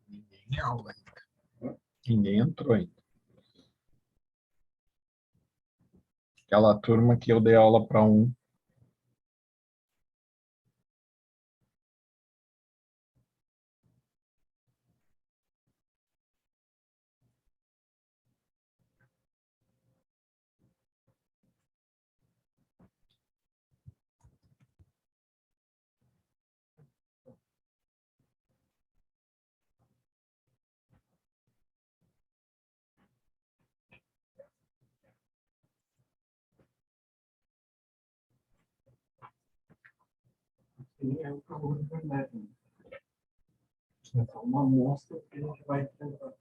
Ninguém aula ainda. Ninguém entrou ainda. Aquela turma que eu dei aula para um. É o calor de verdade. É uma amostra que a gente vai tentar.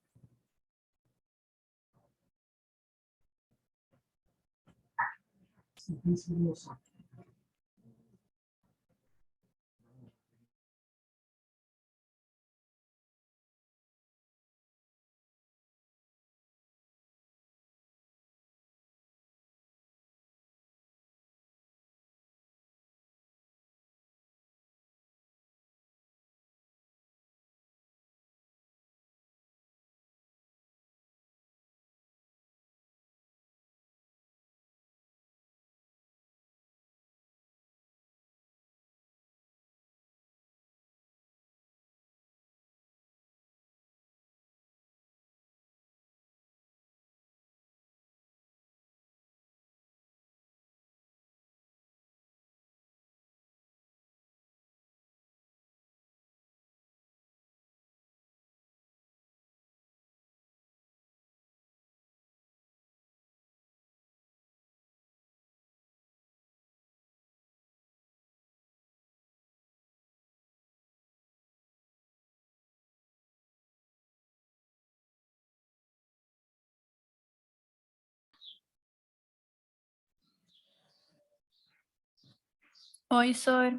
Oi, Sor.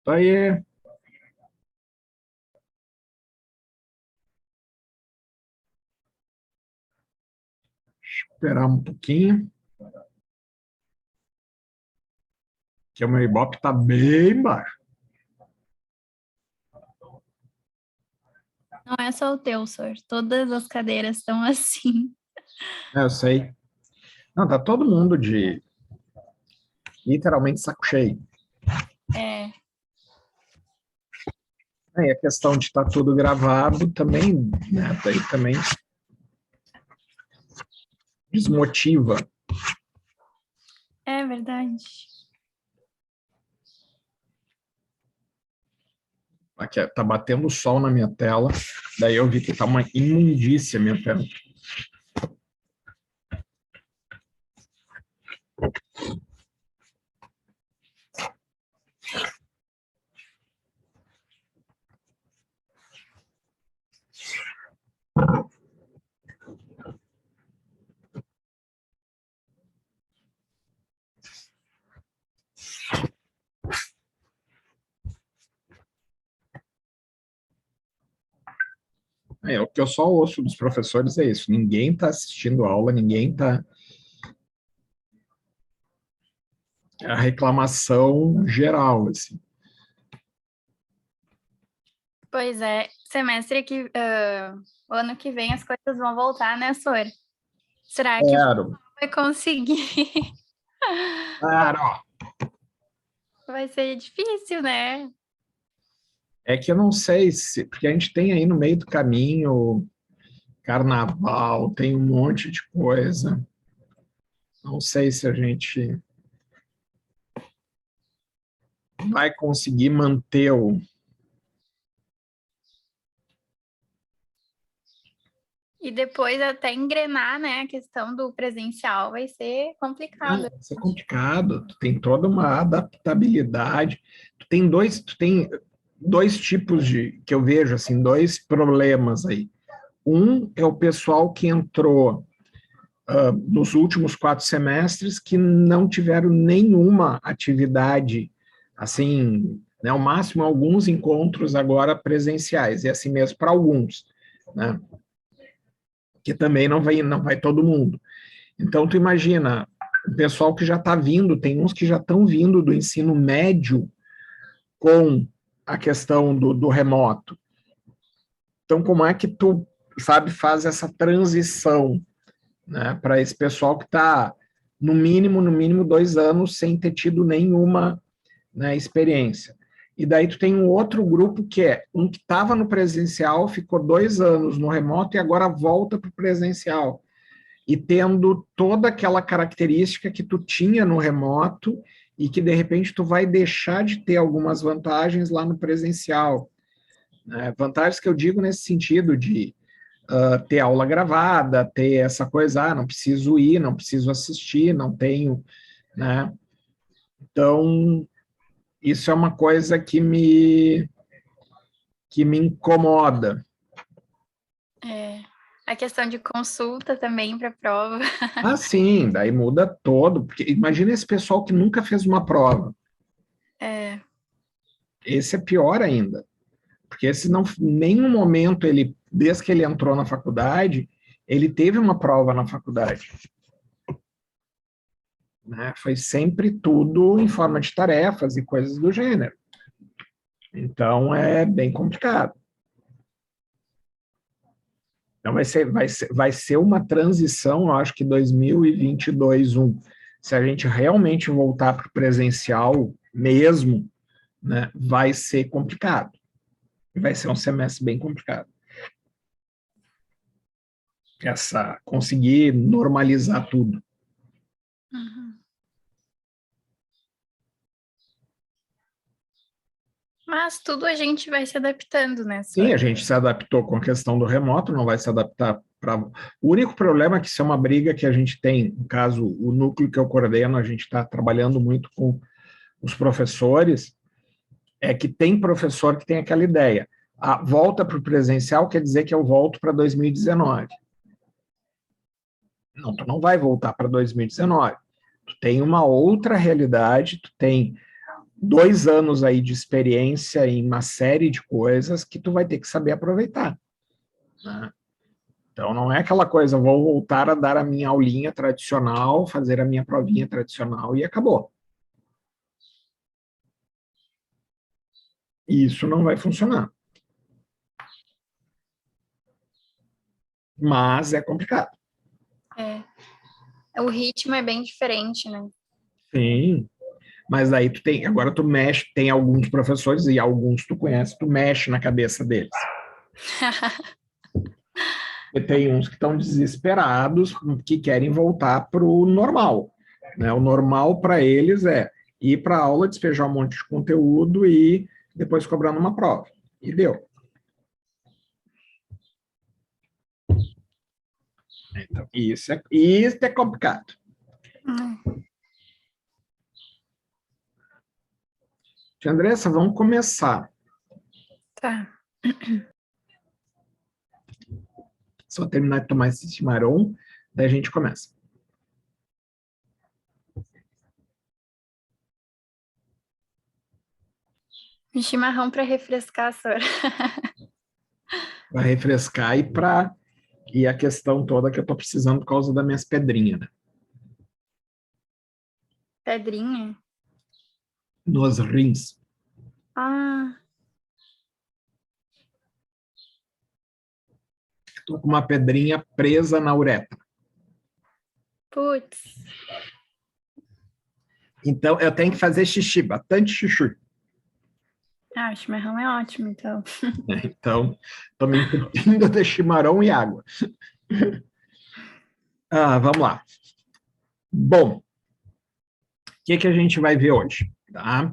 Aí, esperar um pouquinho. Que o meu Ibope está bem baixo. Não é só o teu, Sor. Todas as cadeiras estão assim. Eu sei. Não, tá todo mundo de literalmente saco cheio. É. E a questão de estar tudo gravado também, né, daí também desmotiva. É verdade. Aqui, tá batendo o sol na minha tela, daí eu vi que tá uma imundícia a minha tela. O que eu só ouço dos professores é isso, ninguém está assistindo aula, ninguém está... É a reclamação geral, assim. Pois é. Semestre que... o ano que vem as coisas vão voltar, né, Sor? Será que Claro, vai conseguir? claro. Vai ser difícil, né? É que eu não sei se... Porque a gente tem aí no meio do caminho carnaval, tem um monte de coisa. Não sei se a gente vai conseguir manter o... E depois até engrenar, né, a questão do presencial vai ser complicado. Vai ser complicado, tu tem toda uma adaptabilidade. Tu tem dois tipos de... que eu vejo, assim, dois problemas aí. Um é o pessoal que entrou nos últimos 4 semestres que não tiveram nenhuma atividade, assim, né, ao máximo alguns encontros agora presenciais, e assim mesmo para alguns, né, que também não vai todo mundo. Então, tu imagina, o pessoal que já está vindo, tem uns que já estão vindo do ensino médio com a questão do remoto. Então, como é que tu, sabe, faz essa transição, né, para esse pessoal que está, no mínimo 2 anos sem ter tido nenhuma, né, experiência. E daí tu tem um outro grupo que é um que estava no presencial, ficou 2 anos no remoto e agora volta para o presencial. E tendo toda aquela característica que tu tinha no remoto e que, de repente, tu vai deixar de ter algumas vantagens lá no presencial. Né? Vantagens que eu digo nesse sentido de ter aula gravada, ter essa coisa, não preciso ir, não preciso assistir, não tenho, né? Então, isso é uma coisa que me incomoda. A questão de consulta também para prova. Ah, sim, daí muda todo, porque imagina esse pessoal que nunca fez uma prova. Esse é pior ainda, porque esse não, nenhum momento ele, desde que ele entrou na faculdade, ele teve uma prova na faculdade. Né? Foi sempre tudo em forma de tarefas e coisas do gênero. Então, é bem complicado. Então, vai ser uma transição, eu acho que 2022, se a gente realmente voltar para o presencial mesmo, né, vai ser complicado. Vai ser um semestre bem complicado. Conseguir normalizar tudo. Uhum. Mas tudo a gente vai se adaptando, né? Sim, a gente se adaptou com a questão do remoto, não vai se adaptar para... O único problema é que isso é uma briga que a gente tem, no caso, o núcleo que eu coordeno, a gente está trabalhando muito com os professores, é que tem professor que tem aquela ideia, a volta para o presencial quer dizer que eu volto para 2019. Não, tu não vai voltar para 2019. Tu tem uma outra realidade, tu tem 2 anos aí de experiência em uma série de coisas que tu vai ter que saber aproveitar. Né? Então, não é aquela coisa, vou voltar a dar a minha aulinha tradicional, fazer a minha provinha tradicional e acabou. Isso não vai funcionar. Mas é complicado. O ritmo é bem diferente, né? Sim. Mas aí agora tu mexe, tem alguns professores e alguns tu conhece, tu mexe na cabeça deles. E tem uns que estão desesperados, que querem voltar para o normal. Né? O normal para eles é ir para a aula, despejar um monte de conteúdo e depois cobrar numa prova. E deu. Então, isso é complicado. Andressa, vamos começar. Tá. Só terminar de tomar esse chimarrão, daí a gente começa. Um chimarrão para refrescar, Sora. Para refrescar e a questão toda que eu estou precisando por causa das minhas pedrinhas, né? Pedrinha? Nos rins. Ah. Estou com uma pedrinha presa na uretra. Putz. Então, eu tenho que fazer xixi, bastante xixi. Ah, o chimarrão é ótimo, então. Então, estou me entupindo de chimarrão e água. Vamos lá. Bom, o que a gente vai ver hoje? Tá?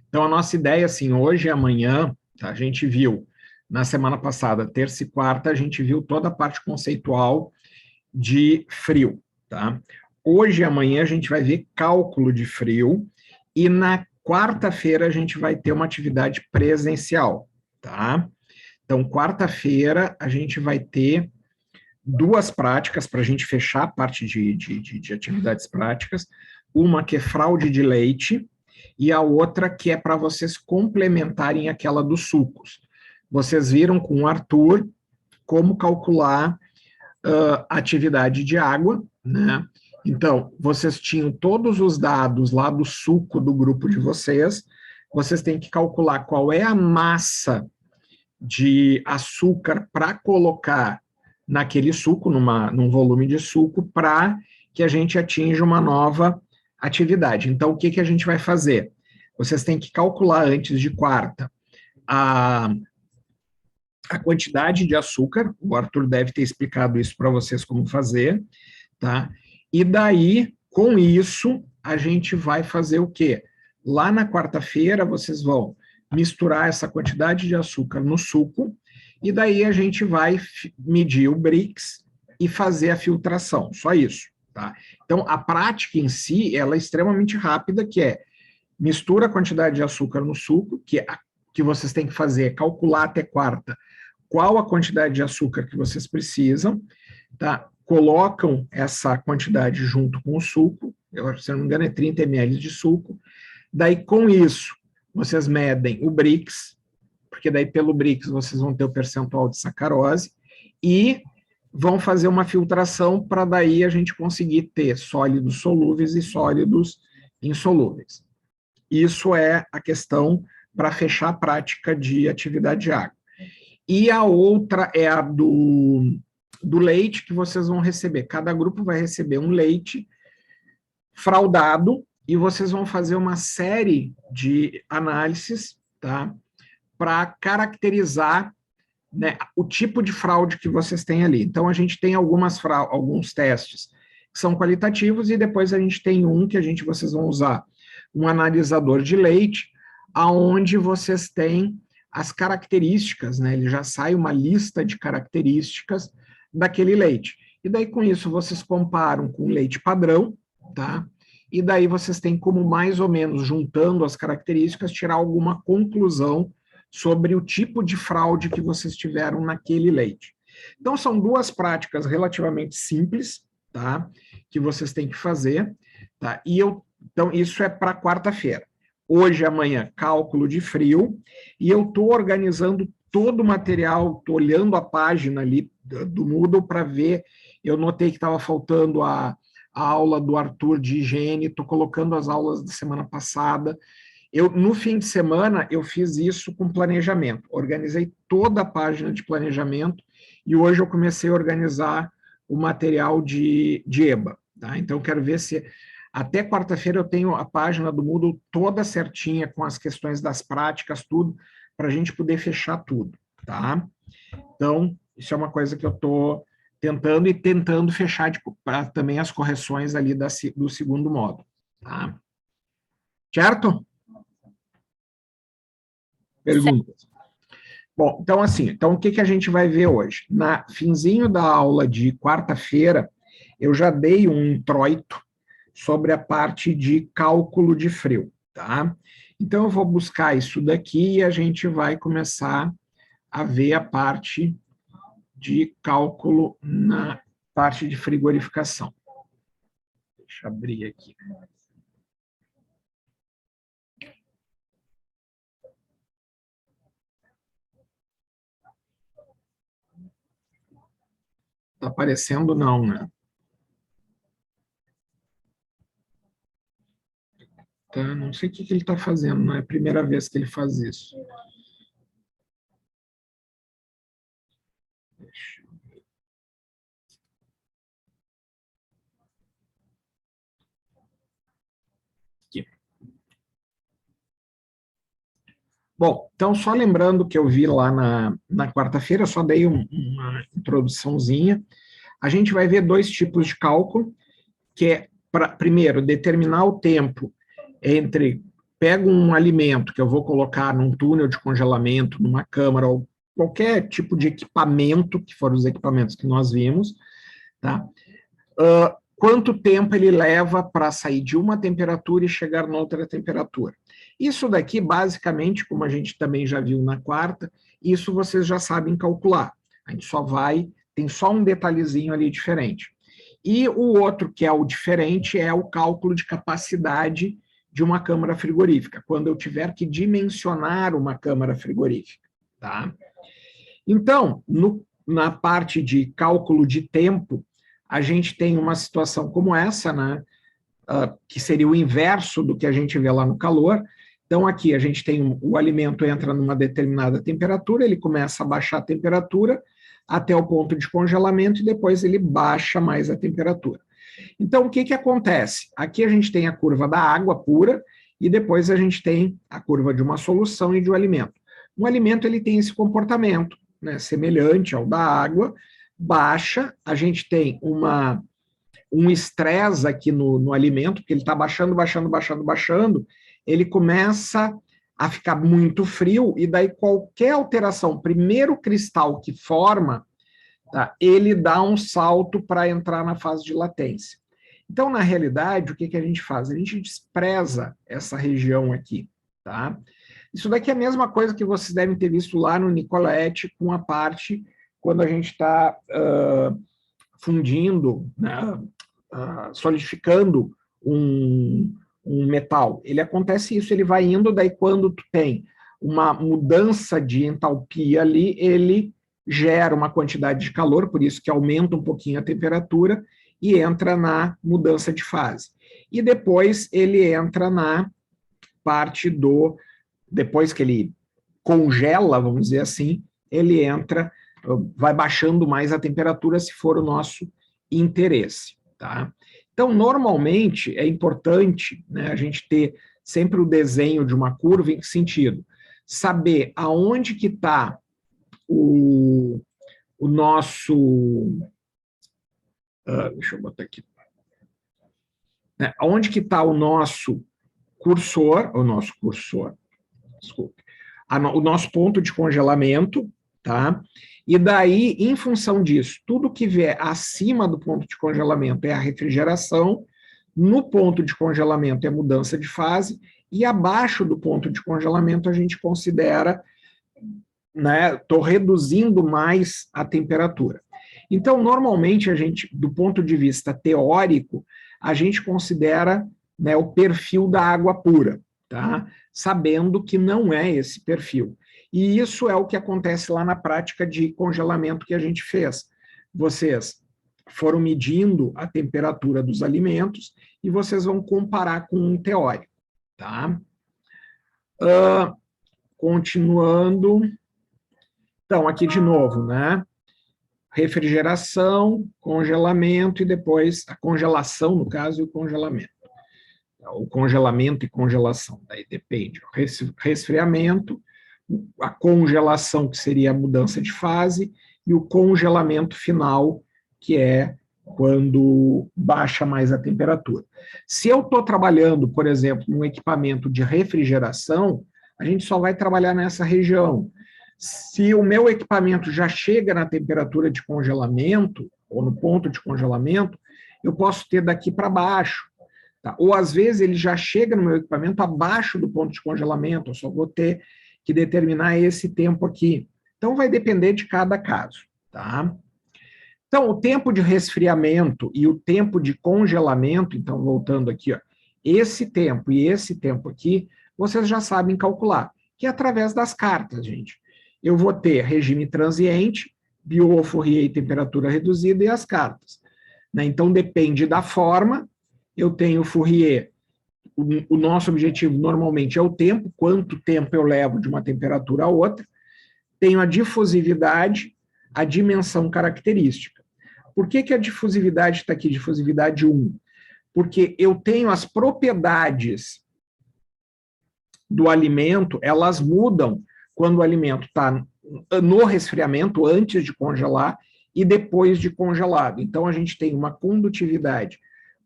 Então, a nossa ideia, assim, hoje e amanhã, tá? A gente viu, na semana passada, terça e quarta, a gente viu toda a parte conceitual de frio, tá? Hoje e amanhã a gente vai ver cálculo de frio e na quarta-feira a gente vai ter uma atividade presencial, tá? Então, quarta-feira a gente vai ter 2 práticas para a gente fechar a parte de atividades práticas, uma que é fraude de leite e a outra que é para vocês complementarem aquela dos sucos. Vocês viram com o Arthur como calcular atividade de água, né? Então, vocês tinham todos os dados lá do suco do grupo de vocês têm que calcular qual é a massa de açúcar para colocar naquele suco, num volume de suco, para que a gente atinja uma nova atividade. Então, o que a gente vai fazer? Vocês têm que calcular antes de quarta a quantidade de açúcar, o Arthur deve ter explicado isso para vocês como fazer, tá? E daí, com isso, a gente vai fazer o quê? Lá na quarta-feira, vocês vão misturar essa quantidade de açúcar no suco, e daí a gente vai medir o Brix e fazer a filtração, só isso, tá? Então, a prática em si, ela é extremamente rápida, que é mistura a quantidade de açúcar no suco, que vocês têm que fazer é calcular até quarta qual a quantidade de açúcar que vocês precisam, tá? Colocam essa quantidade junto com o suco, se não me engano é 30 ml de suco, daí com isso vocês medem o Brix, porque daí pelo Brix vocês vão ter o percentual de sacarose, e vão fazer uma filtração para daí a gente conseguir ter sólidos solúveis e sólidos insolúveis. Isso é a questão para fechar a prática de atividade de água. E a outra é a do leite que vocês vão receber. Cada grupo vai receber um leite fraudado e vocês vão fazer uma série de análises, tá, para caracterizar, né, o tipo de fraude que vocês têm ali. Então, a gente tem alguns testes que são qualitativos e depois a gente tem um que vocês vão usar um analisador de leite, aonde vocês têm as características, né? Ele já sai uma lista de características daquele leite. E daí, com isso, vocês comparam com o leite padrão, tá? E daí vocês têm como, mais ou menos, juntando as características, tirar alguma conclusão sobre o tipo de fraude que vocês tiveram naquele leite. Então, são duas práticas relativamente simples, tá? Que vocês têm que fazer, tá? Então, isso é para quarta-feira. Hoje e amanhã, cálculo de frio, e eu estou organizando todo o material, estou olhando a página ali do Moodle para ver, eu notei que estava faltando a aula do Arthur de higiene, estou colocando as aulas da semana passada. No fim de semana, eu fiz isso com planejamento, organizei toda a página de planejamento, e hoje eu comecei a organizar o material de EBA, tá? Então, quero ver se até quarta-feira eu tenho a página do Moodle toda certinha, com as questões das práticas, tudo, para a gente poder fechar tudo, tá? Então, isso é uma coisa que eu estou tentando fechar para também as correções ali do segundo módulo, tá? Certo? Perguntas? Bom, então assim, o que a gente vai ver hoje? Na finzinho da aula de quarta-feira, eu já dei um introito sobre a parte de cálculo de frio, tá? Então, eu vou buscar isso daqui e a gente vai começar a ver a parte de cálculo na parte de frigorificação. Deixa eu abrir aqui. Tá aparecendo não, né? Tá, não sei o que ele está fazendo, não é a primeira vez que ele faz isso. Deixa eu ver. Aqui. Bom, então só lembrando que eu vi lá na quarta-feira, eu só dei uma introduçãozinha. A gente vai ver dois tipos de cálculo, que é, primeiro, determinar o tempo entre, pego um alimento que eu vou colocar num túnel de congelamento, numa câmara, ou qualquer tipo de equipamento, que foram os equipamentos que nós vimos, tá? Quanto tempo ele leva para sair de uma temperatura e chegar noutra temperatura. Isso daqui, basicamente, como a gente também já viu na quarta, isso vocês já sabem calcular. A gente tem só um detalhezinho ali diferente. E o outro, que é o diferente, é o cálculo de capacidade de uma câmara frigorífica, quando eu tiver que dimensionar uma câmara frigorífica, tá? Então, na parte de cálculo de tempo, a gente tem uma situação como essa, né? Que seria o inverso do que a gente vê lá no calor. Então, aqui a gente tem o alimento entra numa determinada temperatura, ele começa a baixar a temperatura até o ponto de congelamento e depois ele baixa mais a temperatura. Então, o que acontece? Aqui a gente tem a curva da água pura e depois a gente tem a curva de uma solução e de um alimento. Um alimento ele tem esse comportamento, né, semelhante ao da água, baixa, a gente tem um estresse aqui no alimento, porque ele está baixando, ele começa a ficar muito frio, e daí qualquer alteração, primeiro cristal que forma, tá, ele dá um salto para entrar na fase de latência. Então, na realidade, o que a gente faz? A gente despreza essa região aqui, tá? Isso daqui é a mesma coisa que vocês devem ter visto lá no Nicoletti, com a parte quando a gente está fundindo, né, solidificando um metal. Ele acontece isso, ele vai indo, daí quando tu tem uma mudança de entalpia ali, ele gera uma quantidade de calor, por isso que aumenta um pouquinho a temperatura, e entra na mudança de fase. E depois ele entra na parte depois que ele congela, vamos dizer assim, ele entra, vai baixando mais a temperatura se for o nosso interesse, tá? Então, normalmente, é importante, né, a gente ter sempre o desenho de uma curva. Em que sentido? Saber aonde que está o nosso... deixa eu botar aqui. Aonde que está o nosso cursor, desculpe, o nosso ponto de congelamento, tá? E daí, em função disso, tudo que vier acima do ponto de congelamento é a refrigeração, no ponto de congelamento é mudança de fase, e abaixo do ponto de congelamento a gente considera, né, estou reduzindo mais a temperatura. Então, normalmente, a gente, do ponto de vista teórico, a gente considera, né, o perfil da água pura, tá? Sabendo que não é esse perfil. E isso é o que acontece lá na prática de congelamento que a gente fez. Vocês foram medindo a temperatura dos alimentos e vocês vão comparar com um teórico, tá? Continuando. Então, aqui de novo, né? Refrigeração, congelamento e depois a congelação, no caso, e o congelamento. O congelamento e congelação, daí depende. Resfriamento, a congelação, que seria a mudança de fase, e o congelamento final, que é quando baixa mais a temperatura. Se eu estou trabalhando, por exemplo, num equipamento de refrigeração, a gente só vai trabalhar nessa região. Se o meu equipamento já chega na temperatura de congelamento, ou no ponto de congelamento, eu posso ter daqui para baixo. Tá? Ou, às vezes, ele já chega no meu equipamento abaixo do ponto de congelamento, eu só vou ter que determinar esse tempo aqui. Então, vai depender de cada caso. Tá? Então, o tempo de resfriamento e o tempo de congelamento, então, voltando aqui, ó, esse tempo e esse tempo aqui, vocês já sabem calcular, que é através das cartas, gente. Eu vou ter regime transiente, Biot, Fourier e temperatura reduzida e as cartas. Né? Então, depende da forma. Eu tenho Fourier, o nosso objetivo normalmente é o tempo, quanto tempo eu levo de uma temperatura a outra. Tenho a difusividade, a dimensão característica. Por que a difusividade está aqui, difusividade 1? Porque eu tenho as propriedades do alimento, elas mudam quando o alimento está no resfriamento, antes de congelar, e depois de congelado. Então, a gente tem uma condutividade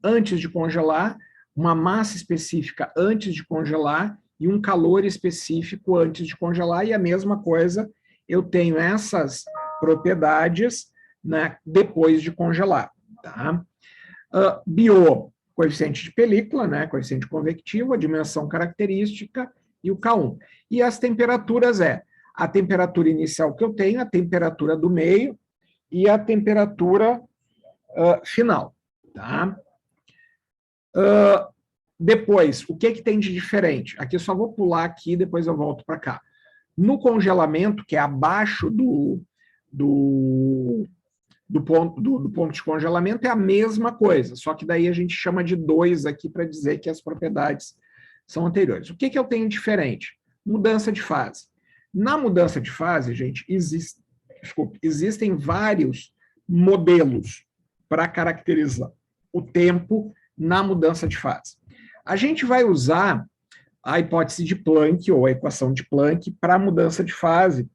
antes de congelar, uma massa específica antes de congelar e um calor específico antes de congelar, e a mesma coisa, eu tenho essas propriedades, né, depois de congelar. Tá? Biot, coeficiente de película, né, coeficiente convectivo, a dimensão característica e o K1. E as temperaturas a temperatura inicial que eu tenho, a temperatura do meio e a temperatura final. Tá? Depois, o que tem de diferente? Aqui eu só vou pular aqui, depois eu volto para cá. No congelamento, que é abaixo do ponto de congelamento é a mesma coisa, só que daí a gente chama de 2 aqui para dizer que as propriedades são anteriores. O que eu tenho diferente? Mudança de fase. Na mudança de fase, gente, existem vários modelos para caracterizar o tempo na mudança de fase. A gente vai usar a hipótese de Planck, ou a equação de Planck, para a mudança de fase,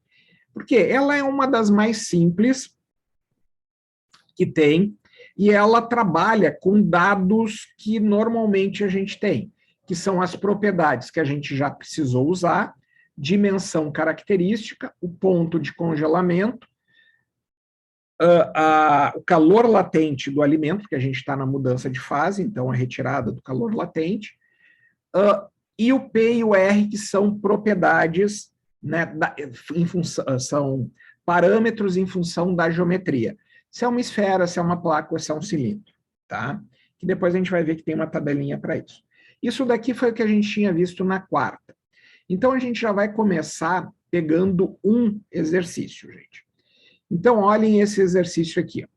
porque ela é uma das mais simples que tem, e ela trabalha com dados que normalmente a gente tem, que são as propriedades que a gente já precisou usar, dimensão característica, o ponto de congelamento, o calor latente do alimento, porque a gente está na mudança de fase, então a retirada do calor latente, e o P e o R, que são propriedades, né, são parâmetros em função da geometria. Se é uma esfera, se é uma placa ou se é um cilindro, tá? Que depois a gente vai ver que tem uma tabelinha para isso. Isso daqui foi o que a gente tinha visto na quarta. Então, a gente já vai começar pegando um exercício, gente. Então, olhem esse exercício aqui.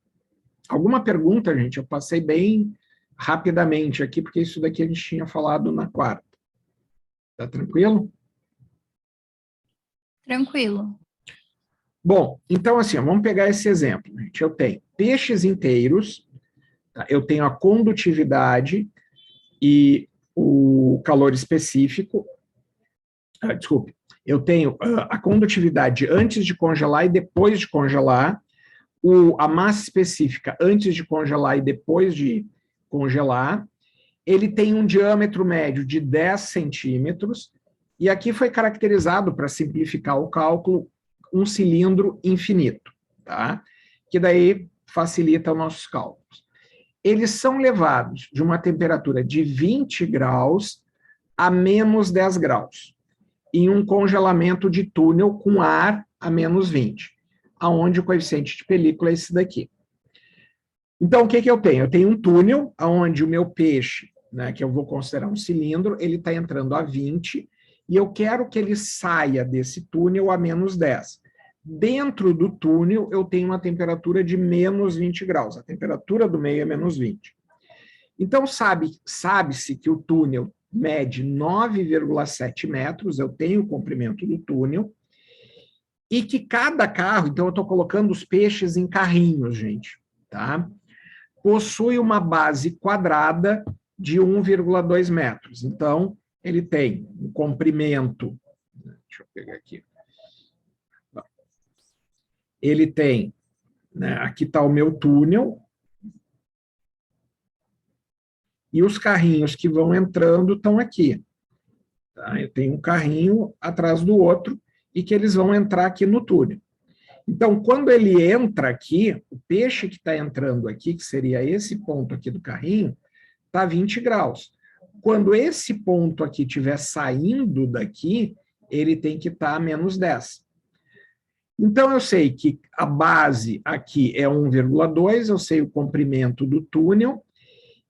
Alguma pergunta, gente? Eu passei bem rapidamente aqui, porque isso daqui a gente tinha falado na quarta. Tá tranquilo? Tranquilo. Bom, então assim, vamos pegar esse exemplo, gente. Eu tenho peixes inteiros, tá? Eu tenho a condutividade e o calor específico. Desculpe, eu tenho a condutividade antes de congelar e depois de congelar, a massa específica antes de congelar e depois de congelar. Ele tem um diâmetro médio de 10 centímetros, e aqui foi caracterizado, para simplificar o cálculo, um cilindro infinito, tá? Que daí facilita os nossos cálculos. Eles são levados de uma temperatura de 20 graus a menos 10 graus, em um congelamento de túnel com ar a menos 20, aonde o coeficiente de película é esse daqui. Então, o que eu tenho? Eu tenho um túnel, onde o meu peixe, né, que eu vou considerar um cilindro, ele está entrando a 20, e eu quero que ele saia desse túnel a menos 10. Dentro do túnel, eu tenho uma temperatura de menos 20 graus. A temperatura do meio é menos 20. Então, sabe-se que o túnel mede 9,7 metros, eu tenho o comprimento do túnel, e que cada carro, então eu estou colocando os peixes em carrinhos, gente, tá? Possui uma base quadrada de 1,2 metros. Então, ele tem um comprimento, deixa eu pegar aqui, ele tem, né, aqui está o meu túnel, e os carrinhos que vão entrando estão aqui. Tá? Eu tenho um carrinho atrás do outro, e que eles vão entrar aqui no túnel. Então, quando ele entra aqui, o peixe que está entrando aqui, que seria esse ponto aqui do carrinho, está 20 graus. Quando esse ponto aqui estiver saindo daqui, ele tem que estar a menos 10. Então, eu sei que a base aqui é 1,2, eu sei o comprimento do túnel,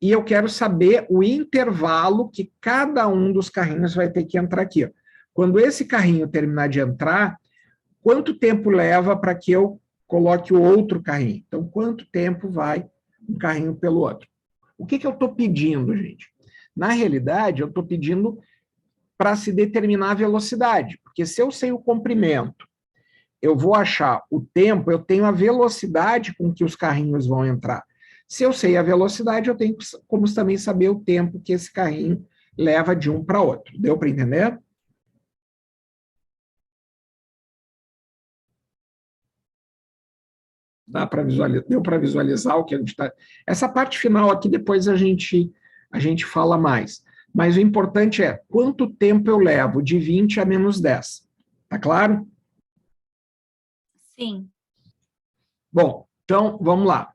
e eu quero saber o intervalo que cada um dos carrinhos vai ter que entrar aqui. Quando esse carrinho terminar de entrar, quanto tempo leva para que eu coloque o outro carrinho? Então, quanto tempo vai um carrinho pelo outro? O que eu estou pedindo, gente? Na realidade, eu estou pedindo para se determinar a velocidade, porque se eu sei o comprimento, eu vou achar o tempo, eu tenho a velocidade com que os carrinhos vão entrar. Se eu sei a velocidade, eu tenho como também saber o tempo que esse carrinho leva de um para outro. Deu para entender? Deu para visualizar o que a gente está... Essa parte final aqui, depois a gente fala mais. Mas o importante é quanto tempo eu levo de 20 a menos 10. Tá claro? Sim. Bom, então, vamos lá.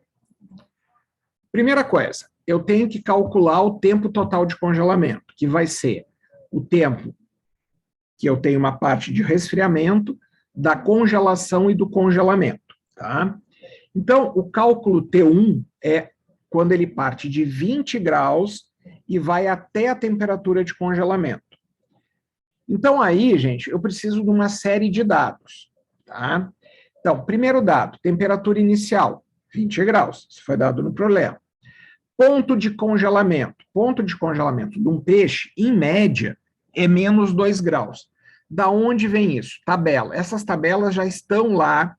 Primeira coisa, eu tenho que calcular o tempo total de congelamento, que vai ser o tempo que eu tenho uma parte de resfriamento, da congelação e do congelamento, tá? Então, o cálculo T1 é quando ele parte de 20 graus e vai até a temperatura de congelamento. Então, aí, gente, eu preciso de uma série de dados, tá? Então, primeiro dado, temperatura inicial. 20 graus, isso foi dado no problema. Ponto de congelamento. Ponto de congelamento de um peixe, em média, é menos 2 graus. Da onde vem isso? Tabela. Essas tabelas já estão lá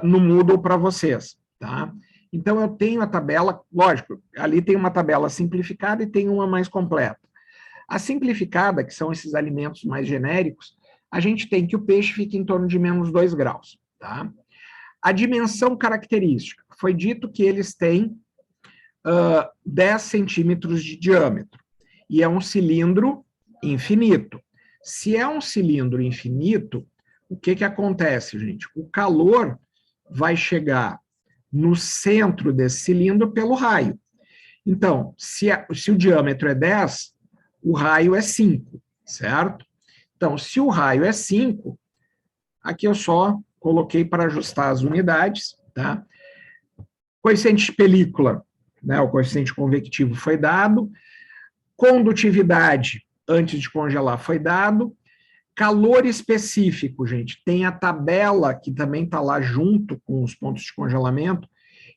no Moodle para vocês, tá? Então, eu tenho a tabela, lógico, ali tem uma tabela simplificada e tem uma mais completa. A simplificada, que são esses alimentos mais genéricos, a gente tem que o peixe fique em torno de menos 2 graus, tá? A dimensão característica. Foi dito que eles têm 10 centímetros de diâmetro, e é um cilindro infinito. Se é um cilindro infinito, o que acontece, gente? O calor vai chegar no centro desse cilindro pelo raio. Então, se o diâmetro é 10, o raio é 5, certo? Então, se o raio é 5, aqui eu só coloquei para ajustar as unidades, tá? Coeficiente de película, né, o coeficiente convectivo foi dado, condutividade antes de congelar foi dado, calor específico, gente, tem a tabela que também está lá junto com os pontos de congelamento,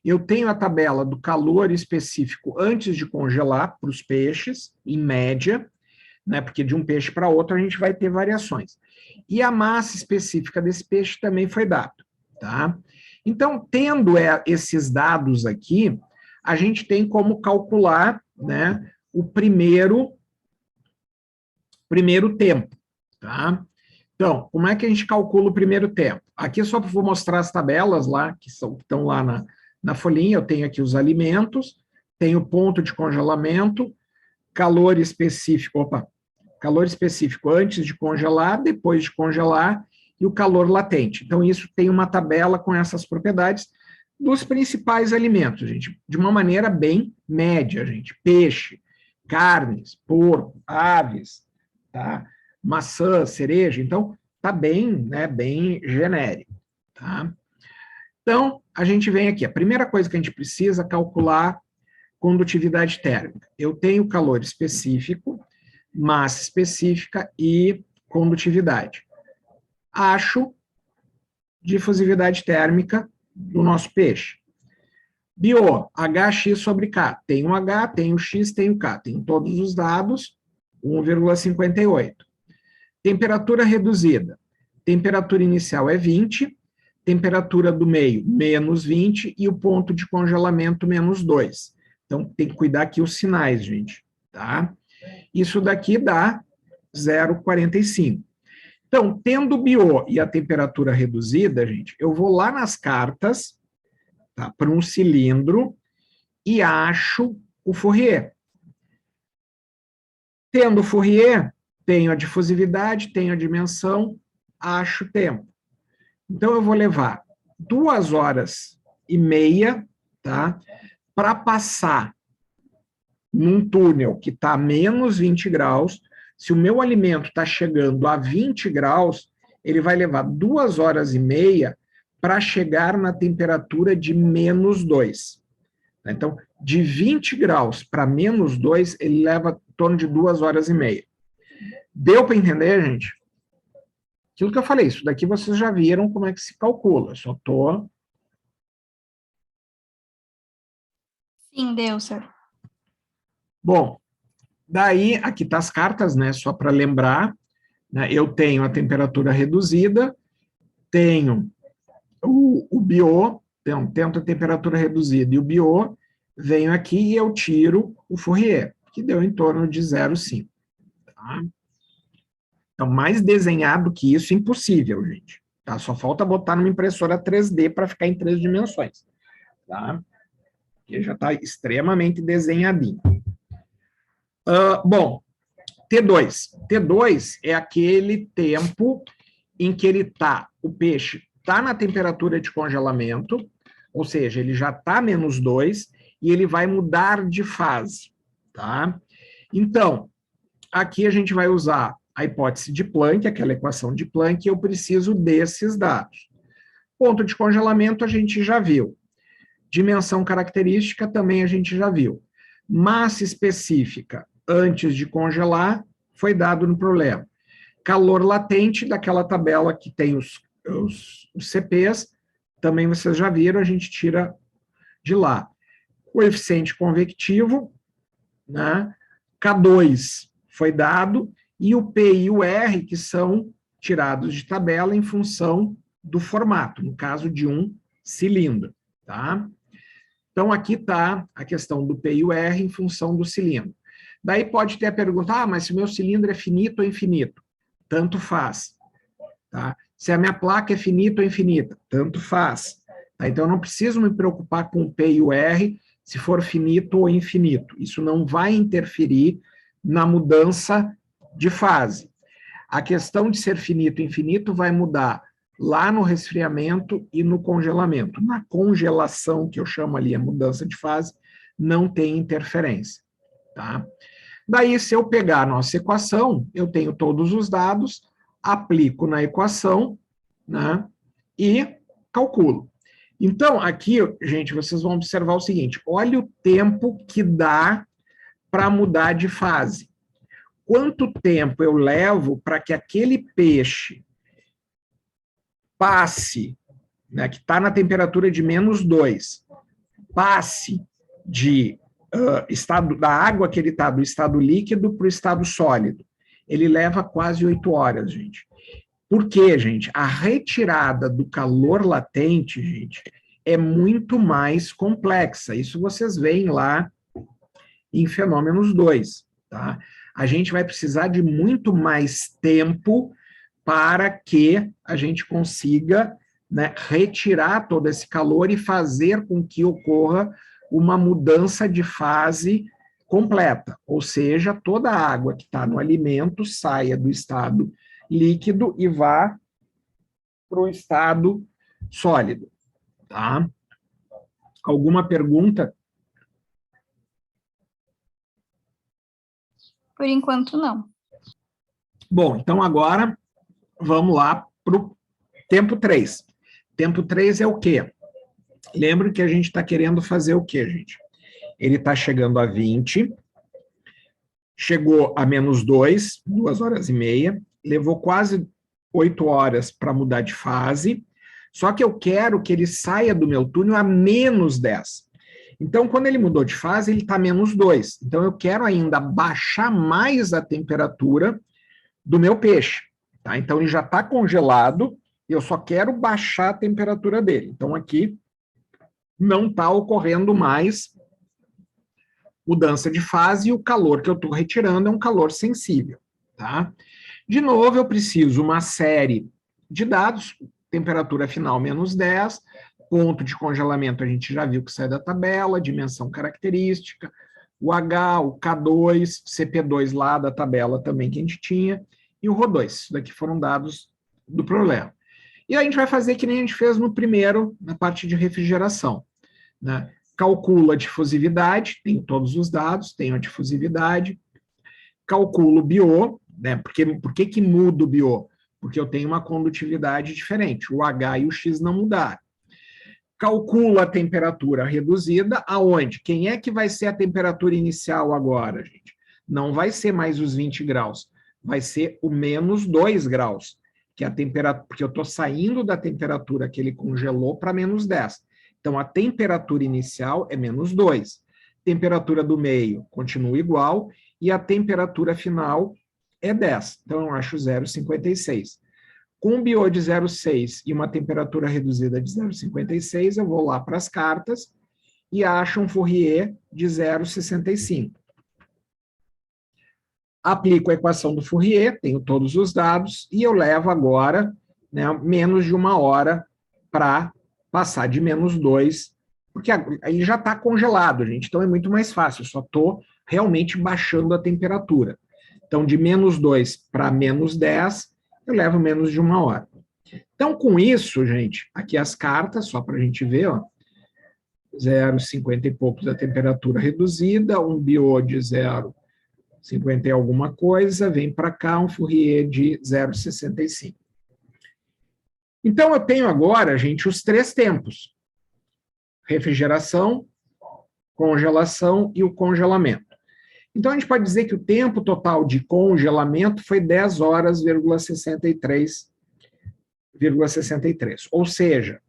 eu tenho a tabela do calor específico antes de congelar para os peixes, em média, né, porque de um peixe para outro a gente vai ter variações. E a massa específica desse peixe também foi dado, tá? Então, tendo esses dados aqui, a gente tem como calcular, né, o primeiro tempo, tá? Então, como é que a gente calcula o primeiro tempo? Aqui só vou mostrar as tabelas lá, que estão lá na folhinha, eu tenho aqui os alimentos, tenho ponto de congelamento, calor específico antes de congelar, depois de congelar, e o calor latente. Então, isso tem uma tabela com essas propriedades dos principais alimentos, gente, de uma maneira bem média, gente. Peixe, carnes, porco, aves, tá? Maçã, cereja, então, tá bem, né, bem genérico, tá? Então, a gente vem aqui, a primeira coisa que a gente precisa calcular condutividade térmica. Eu tenho calor específico, massa específica e condutividade. Acho difusividade térmica do nosso peixe. Bio, HX sobre K. Tem um H, tem um X, tem um K. Tem todos os dados, 1,58. Temperatura reduzida. Temperatura inicial é 20, temperatura do meio, menos 20, e o ponto de congelamento, menos 2. Então, tem que cuidar aqui os sinais, gente, tá? Isso daqui dá 0,45. Então, tendo o bio e a temperatura reduzida, gente, eu vou lá nas cartas, tá, para um cilindro e acho o Fourier. Tendo o Fourier, tenho a difusividade, tenho a dimensão, acho o tempo. Então, eu vou levar 2h30, tá, para passar num túnel que está a menos 20 graus. Se o meu alimento está chegando a 20 graus, ele vai levar 2h30 para chegar na temperatura de menos 2. Então, de 20 graus para menos 2, ele leva em torno de 2h30. Deu para entender, gente? Aquilo que eu falei, isso daqui vocês já viram como é que se calcula. Só estou... Sim, deu, senhor. Bom, daí, aqui tá as cartas, né, só para lembrar, né, eu tenho a temperatura reduzida, tenho o bio, então, tento a temperatura reduzida e o bio, venho aqui e eu tiro o Fourier, que deu em torno de 0,5. Tá? Então, mais desenhado que isso, impossível, gente. Tá? Só falta botar numa impressora 3D para ficar em 3 dimensões. Tá? Porque já está extremamente desenhadinho. Bom, T2. T2 é aquele tempo em que o peixe está na temperatura de congelamento, ou seja, ele já está menos 2, e ele vai mudar de fase, tá? Então, aqui a gente vai usar a hipótese de Planck, aquela equação de Planck, e eu preciso desses dados. Ponto de congelamento a gente já viu. Dimensão característica também a gente já viu. Massa específica antes de congelar foi dado no problema. Calor latente, daquela tabela que tem os CPs, também vocês já viram, a gente tira de lá. Coeficiente convectivo, né? K2 foi dado, e o P e o R, que são tirados de tabela em função do formato, no caso de um cilindro, tá? Então, aqui está a questão do P e o R em função do cilindro. Daí pode ter a pergunta, mas se o meu cilindro é finito ou infinito? Tanto faz. Tá? Se a minha placa é finita ou infinita? Tanto faz. Tá? Então, eu não preciso me preocupar com o P e o R se for finito ou infinito. Isso não vai interferir na mudança de fase. A questão de ser finito ou infinito vai mudar lá no resfriamento e no congelamento. Na congelação, que eu chamo ali a mudança de fase, não tem interferência. Tá? Daí, se eu pegar a nossa equação, eu tenho todos os dados, aplico na equação, né, e calculo. Então, aqui, gente, vocês vão observar o seguinte, olha o tempo que dá para mudar de fase. Quanto tempo eu levo para que aquele peixe passe, né, que está na temperatura de -2, passe de estado da água que ele está, do estado líquido para o estado sólido. Ele leva quase 8 horas, gente. Por quê, gente? A retirada do calor latente, gente, é muito mais complexa. Isso vocês veem lá em Fenômenos 2, tá? A gente vai precisar de muito mais tempo para que a gente consiga, né, retirar todo esse calor e fazer com que ocorra uma mudança de fase completa, ou seja, toda a água que está no alimento saia do estado líquido e vá para o estado sólido, tá? Alguma pergunta? Por enquanto, não. Bom, então agora vamos lá para o tempo 3. Tempo 3 é o quê? Lembra que a gente está querendo fazer o quê, gente? Ele está chegando a 20, chegou a -2, 2 horas e meia, levou quase 8 horas para mudar de fase, só que eu quero que ele saia do meu túnel a -10. Então, quando ele mudou de fase, ele está -2. Então, eu quero ainda baixar mais a temperatura do meu peixe. Tá? Então, ele já está congelado, eu só quero baixar a temperatura dele. Então, aqui não está ocorrendo mais mudança de fase e o calor que eu estou retirando é um calor sensível. Tá? De novo, eu preciso uma série de dados, temperatura final -10, ponto de congelamento a gente já viu que sai da tabela, dimensão característica, o H, o K2, CP2 lá da tabela também que a gente tinha, e o ρ2. Isso daqui foram dados do problema. E a gente vai fazer que nem a gente fez no primeiro, na parte de refrigeração. Né? Calcula a difusividade, tenho todos os dados, tenho a difusividade, calculo o BO, né? Por que muda o BO? Porque eu tenho uma condutividade diferente, o H e o X não mudaram. Calcula a temperatura reduzida, aonde? Quem é que vai ser a temperatura inicial agora, gente? Não vai ser mais os 20 graus, vai ser o -2 graus, que é a temperatura, porque eu estou saindo da temperatura que ele congelou para -10. Então, a temperatura inicial é -2. Temperatura do meio continua igual, e a temperatura final é 10. Então, eu acho 0,56. Com um BO de 0,6 e uma temperatura reduzida de 0,56, eu vou lá para as cartas e acho um Fourier de 0,65. Aplico a equação do Fourier, tenho todos os dados, e eu levo agora, né, menos de 1 hora para passar de -2, porque aí já está congelado, gente, então é muito mais fácil, eu só estou realmente baixando a temperatura. Então, de -2 para -10, eu levo menos de 1 hora. Então, com isso, gente, aqui as cartas, só para a gente ver, ó, 0,50 e poucos da temperatura reduzida, um BO de 0,50 e alguma coisa, vem para cá um Fourier de 0,65. Então, eu tenho agora, gente, os 3 tempos. Refrigeração, congelação e o congelamento. Então, a gente pode dizer que o tempo total de congelamento foi 10 horas,63. Ou seja,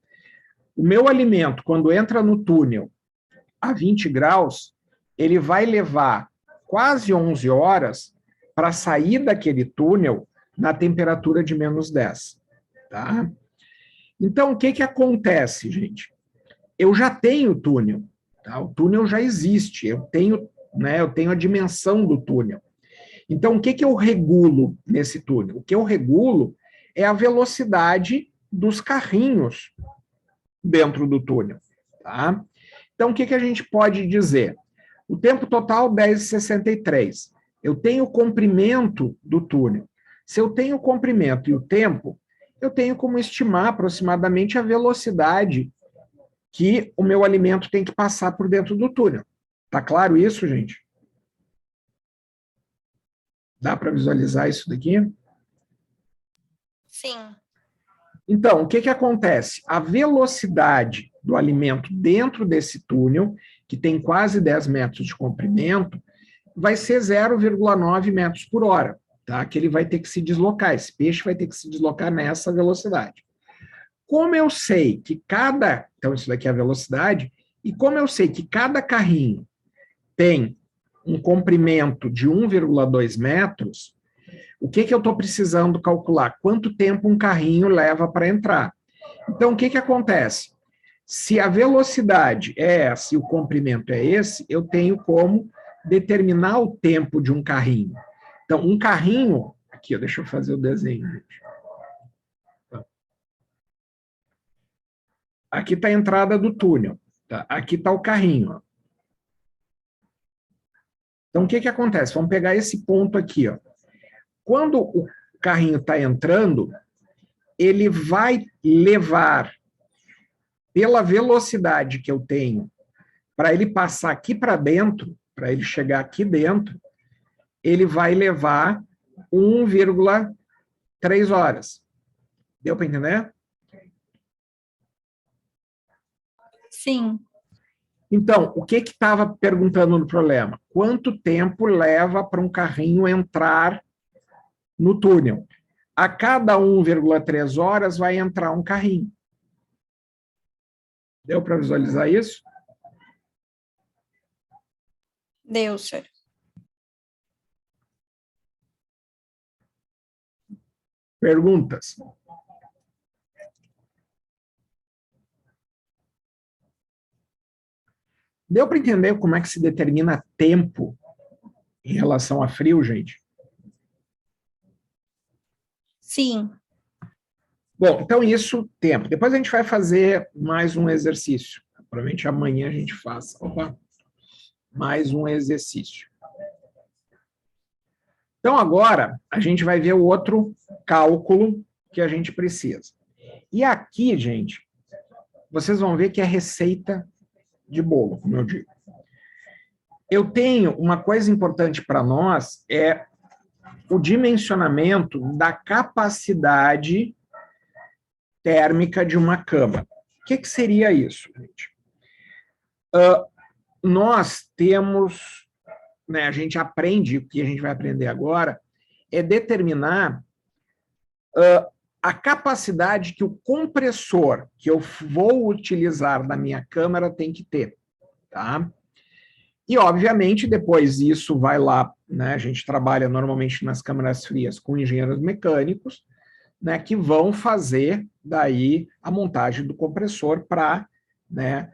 o meu alimento, quando entra no túnel a 20 graus, ele vai levar quase 11 horas para sair daquele túnel na temperatura de -10, tá? Então, o que que acontece, gente? Eu já tenho túnel, tá? O túnel já existe, eu tenho a dimensão do túnel. Então, o que que eu regulo nesse túnel? O que eu regulo é a velocidade dos carrinhos dentro do túnel, tá? Então, o que que a gente pode dizer? O tempo total, 10,63. Eu tenho o comprimento do túnel. Se eu tenho o comprimento e o tempo, eu tenho como estimar aproximadamente a velocidade que o meu alimento tem que passar por dentro do túnel. Tá claro isso, gente? Dá para visualizar isso daqui? Sim. Então, o que que acontece? A velocidade do alimento dentro desse túnel, que tem quase 10 metros de comprimento, vai ser 0,9 metros por hora, tá? Que ele vai ter que se deslocar, esse peixe vai ter que se deslocar nessa velocidade. Como eu sei que então isso daqui é a velocidade, e como eu sei que cada carrinho tem um comprimento de 1,2 metros, o que que eu estou precisando calcular? Quanto tempo um carrinho leva para entrar? Então, o que que acontece? Se a velocidade é essa e o comprimento é esse, eu tenho como determinar o tempo de um carrinho. Então, um carrinho... Aqui, deixa eu fazer o desenho, gente. Aqui está a entrada do túnel. Tá? Aqui está o carrinho. Então, o que que acontece? Vamos pegar esse ponto aqui. Ó. Quando o carrinho está entrando, ele vai levar, pela velocidade que eu tenho, para ele passar aqui para dentro, para ele chegar aqui dentro, ele vai levar 1,3 horas. Deu para entender? Sim. Então, o que estava perguntando no problema? Quanto tempo leva para um carrinho entrar no túnel? A cada 1,3 horas vai entrar um carrinho. Deu para visualizar isso? Deu, senhor. Perguntas? Deu para entender como é que se determina tempo em relação a frio, gente? Sim. Bom, então isso, tempo. Depois a gente vai fazer mais um exercício. Provavelmente amanhã a gente faça. Opa, mais um exercício. Então agora a gente vai ver o outro cálculo que a gente precisa. E aqui, gente, vocês vão ver que é receita de bolo, como eu digo. Eu tenho uma coisa importante para nós, é o dimensionamento da capacidade térmica de uma cama. O que seria isso, gente? Nós temos, né, a gente aprende, o que a gente vai aprender agora, é determinar a capacidade que o compressor que eu vou utilizar na minha câmara tem que ter, tá? E, obviamente, depois isso vai lá, né, a gente trabalha normalmente nas câmaras frias com engenheiros mecânicos, né, que vão fazer daí a montagem do compressor para, né,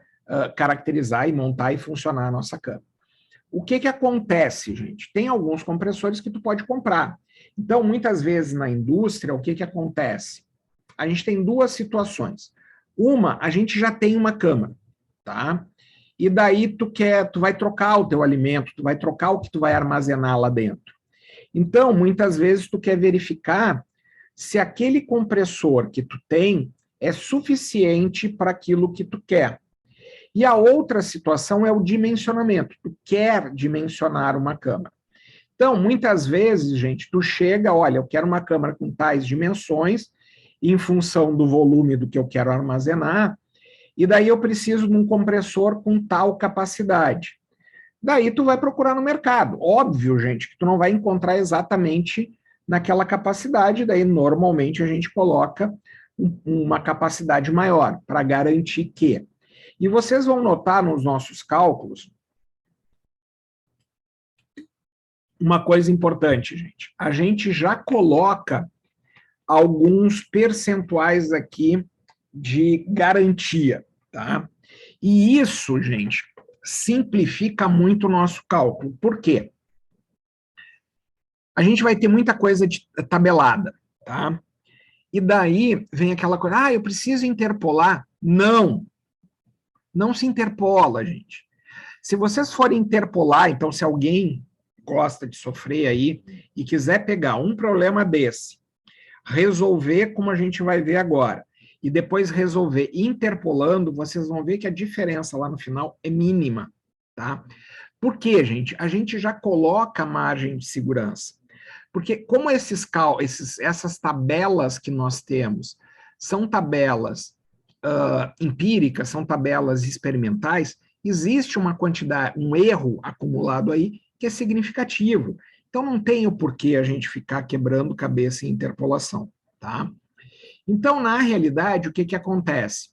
caracterizar e montar e funcionar a nossa câmara. O que que acontece, gente? Tem alguns compressores que tu pode comprar. Então, muitas vezes na indústria, o que que acontece? A gente tem duas situações. Uma, a gente já tem uma câmara, tá? E daí tu vai trocar o teu alimento, tu vai trocar o que tu vai armazenar lá dentro. Então, muitas vezes tu quer verificar se aquele compressor que tu tem é suficiente para aquilo que tu quer. E a outra situação é o dimensionamento. Tu quer dimensionar uma câmara. Então, muitas vezes, gente, tu chega, olha, eu quero uma câmara com tais dimensões, em função do volume do que eu quero armazenar, e daí eu preciso de um compressor com tal capacidade. Daí tu vai procurar no mercado. Óbvio, gente, que tu não vai encontrar exatamente naquela capacidade, daí normalmente a gente coloca uma capacidade maior, para garantir que. E vocês vão notar nos nossos cálculos uma coisa importante, gente. A gente já coloca alguns percentuais aqui de garantia, tá? E isso, gente, simplifica muito o nosso cálculo. Por quê? A gente vai ter muita coisa de tabelada, tá? E daí vem aquela coisa, eu preciso interpolar. Não, não se interpola, gente. Se vocês forem interpolar, então se alguém gosta de sofrer aí e quiser pegar um problema desse, resolver como a gente vai ver agora, e depois resolver interpolando, vocês vão ver que a diferença lá no final é mínima, tá? Por quê, gente? A gente já coloca a margem de segurança. Porque como essas tabelas que nós temos são tabelas empíricas, são tabelas experimentais, existe uma quantidade, um erro acumulado aí que é significativo. Então não tem o porquê a gente ficar quebrando cabeça em interpolação, tá? Então, na realidade, o que acontece?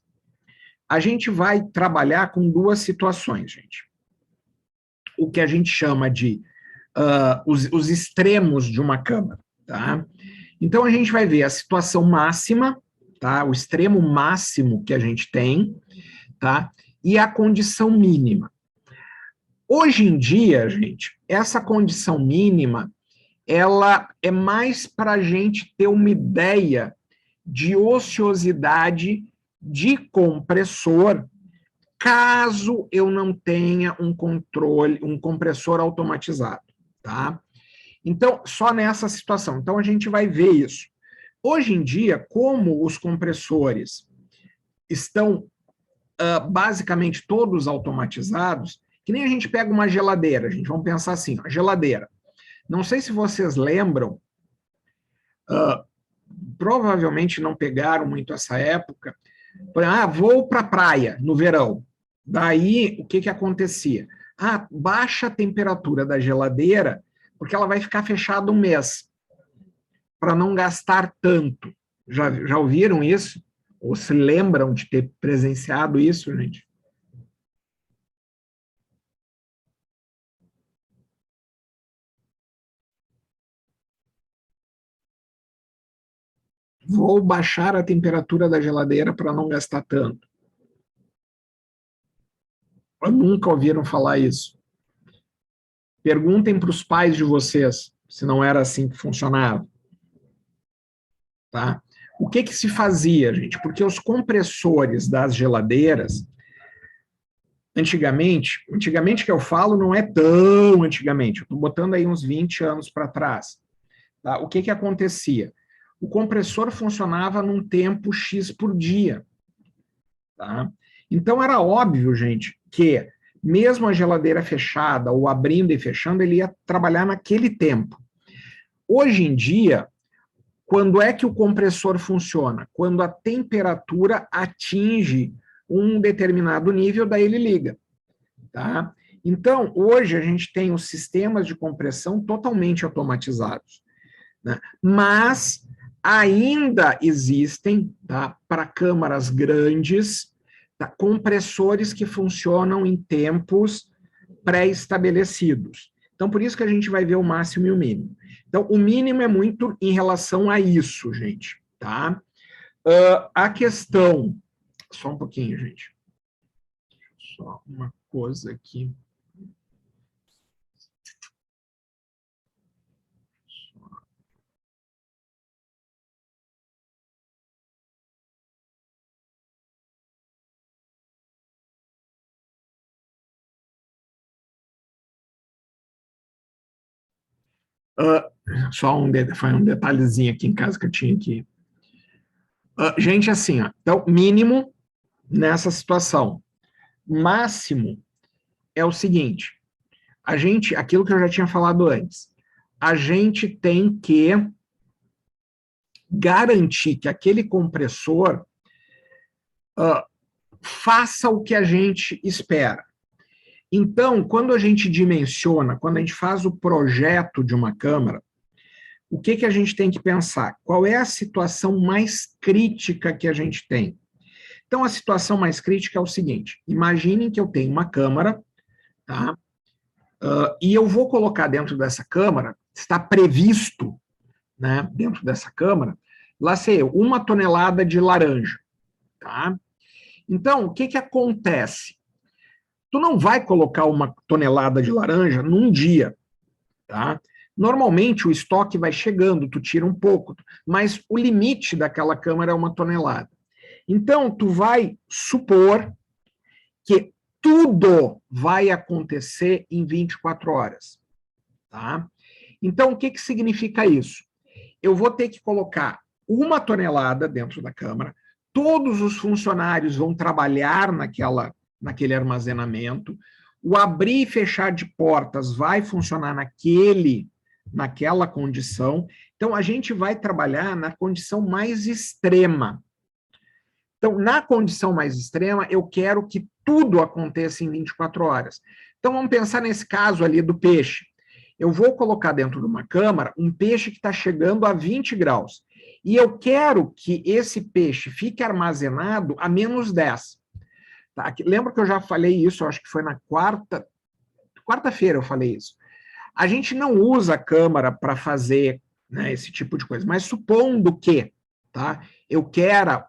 A gente vai trabalhar com duas situações, gente. O que a gente chama de os extremos de uma câmara, tá? Então, a gente vai ver a situação máxima, tá? O extremo máximo que a gente tem, tá? E a condição mínima. Hoje em dia, gente, essa condição mínima, ela é mais para a gente ter uma ideia de ociosidade de compressor, caso eu não tenha um controle, um compressor automatizado, tá? Então, só nessa situação. Então, a gente vai ver isso. Hoje em dia, como os compressores estão basicamente todos automatizados, que nem a gente pega uma geladeira, gente, vamos pensar assim, a geladeira. Não sei se vocês lembram, provavelmente não pegaram muito essa época, vou para a praia no verão. Daí, o que acontecia? Baixa a temperatura da geladeira, porque ela vai ficar fechada um mês, para não gastar tanto. Já ouviram isso? Ou se lembram de ter presenciado isso, gente? Vou baixar a temperatura da geladeira para não gastar tanto. Nunca ouviram falar isso. Perguntem para os pais de vocês se não era assim que funcionava. Tá? O que se fazia, gente? Porque os compressores das geladeiras, antigamente que eu falo não é tão antigamente, eu estou botando aí uns 20 anos para trás. Tá? O que acontecia? O compressor funcionava num tempo X por dia. Tá? Então era óbvio, gente, que mesmo a geladeira fechada, ou abrindo e fechando, ele ia trabalhar naquele tempo. Hoje em dia, quando é que o compressor funciona? Quando a temperatura atinge um determinado nível, daí ele liga. Tá? Então, hoje a gente tem os sistemas de compressão totalmente automatizados, né? Mas ainda existem, tá, para câmaras grandes, tá, compressores que funcionam em tempos pré-estabelecidos. Então, por isso que a gente vai ver o máximo e o mínimo. Então, o mínimo é muito em relação a isso, gente, tá? A questão... Só um pouquinho, gente. Só uma coisa aqui. Foi um detalhezinho aqui em casa que eu tinha aqui. Gente, assim, então, mínimo nessa situação. Máximo é o seguinte, aquilo que eu já tinha falado antes, a gente tem que garantir que aquele compressor faça o que a gente espera. Então, quando a gente dimensiona, quando a gente faz o projeto de uma câmara, o que a gente tem que pensar? Qual é a situação mais crítica que a gente tem? Então, a situação mais crítica é o seguinte, imaginem que eu tenho uma câmara, tá? E eu vou colocar dentro dessa câmara, está previsto, né, dentro dessa câmara, lá sei eu, 1 tonelada de laranja, tá? Então, o que que acontece? Tu não vai colocar 1 tonelada de laranja num dia, tá? Normalmente o estoque vai chegando, tu tira um pouco, mas o limite daquela câmara é 1 tonelada. Então, tu vai supor que tudo vai acontecer em 24 horas, tá? Então, o que que significa isso? Eu vou ter que colocar 1 tonelada dentro da câmara, todos os funcionários vão trabalhar naquele armazenamento, o abrir e fechar de portas vai funcionar naquela condição, então a gente vai trabalhar na condição mais extrema. Então, na condição mais extrema, eu quero que tudo aconteça em 24 horas. Então, vamos pensar nesse caso ali do peixe. Eu vou colocar dentro de uma câmara um peixe que está chegando a 20 graus. E eu quero que esse peixe fique armazenado a -10. Tá? Lembra que eu já falei isso, acho que foi na quarta-feira eu falei isso. A gente não usa a câmara para fazer, né, esse tipo de coisa, mas supondo que, tá, eu queira,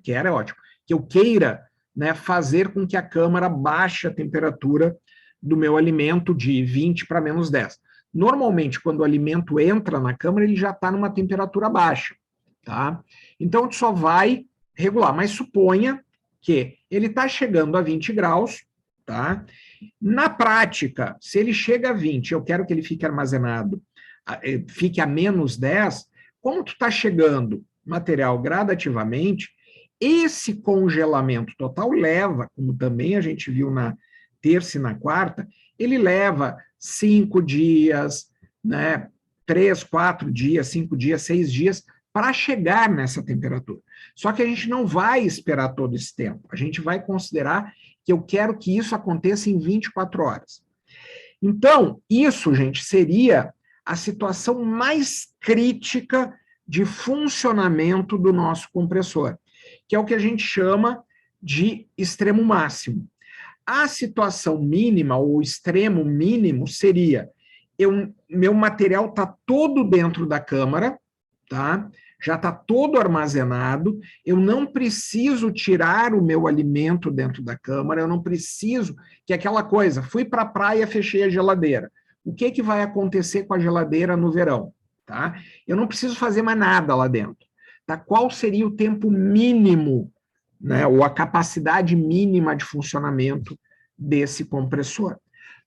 é ótimo, que eu queira, né, fazer com que a câmara baixe a temperatura do meu alimento de 20 para -10. Normalmente, quando o alimento entra na câmara, ele já está numa temperatura baixa, tá? Então, tu só vai regular, mas suponha que ele está chegando a 20 graus, tá? Na prática, se ele chega a 20, eu quero que ele fique armazenado, fique a -10, como tu está chegando material gradativamente, esse congelamento total leva, como também a gente viu na terça e na quarta, ele leva 5 dias, né, 3, 4 dias, 5 dias, 6 dias, para chegar nessa temperatura. Só que a gente não vai esperar todo esse tempo, a gente vai considerar que eu quero que isso aconteça em 24 horas. Então, isso, gente, seria a situação mais crítica de funcionamento do nosso compressor, que é o que a gente chama de extremo máximo. A situação mínima, ou extremo mínimo, seria meu material está todo dentro da câmara, tá? Já está todo armazenado, eu não preciso tirar o meu alimento dentro da câmara, eu não preciso que aquela coisa, fui para a praia, fechei a geladeira. O que que vai acontecer com a geladeira no verão? Tá? Eu não preciso fazer mais nada lá dentro. Tá? Qual seria o tempo mínimo, né, ou a capacidade mínima de funcionamento desse compressor?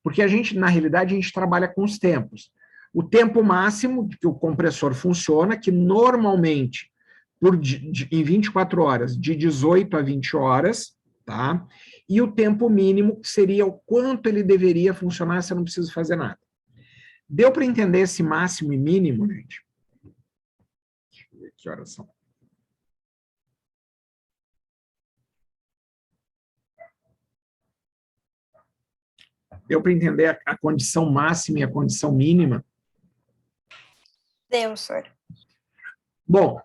Porque a gente, na realidade, a gente trabalha com os tempos. O tempo máximo que o compressor funciona, que normalmente em 24 horas, de 18 a 20 horas, tá? E o tempo mínimo seria o quanto ele deveria funcionar se eu não preciso fazer nada. Deu para entender esse máximo e mínimo, gente? Deixa eu ver que horas são. Deu para entender a condição máxima e a condição mínima? Deu, senhor. Bom,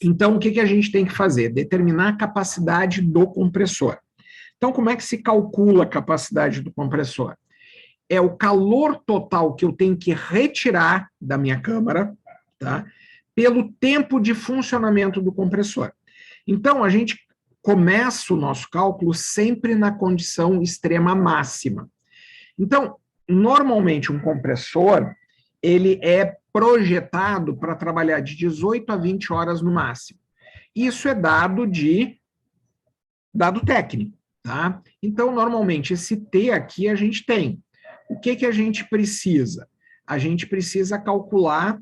então o que a gente tem que fazer? Determinar a capacidade do compressor. Então, como é que se calcula a capacidade do compressor? É o calor total que eu tenho que retirar da minha câmara, tá? Pelo tempo de funcionamento do compressor. Então, a gente começa o nosso cálculo sempre na condição extrema máxima. Então, normalmente um compressor, ele é projetado para trabalhar de 18 a 20 horas no máximo. Isso é dado técnico, tá? Então, normalmente, esse T aqui a gente tem. O que a gente precisa? A gente precisa calcular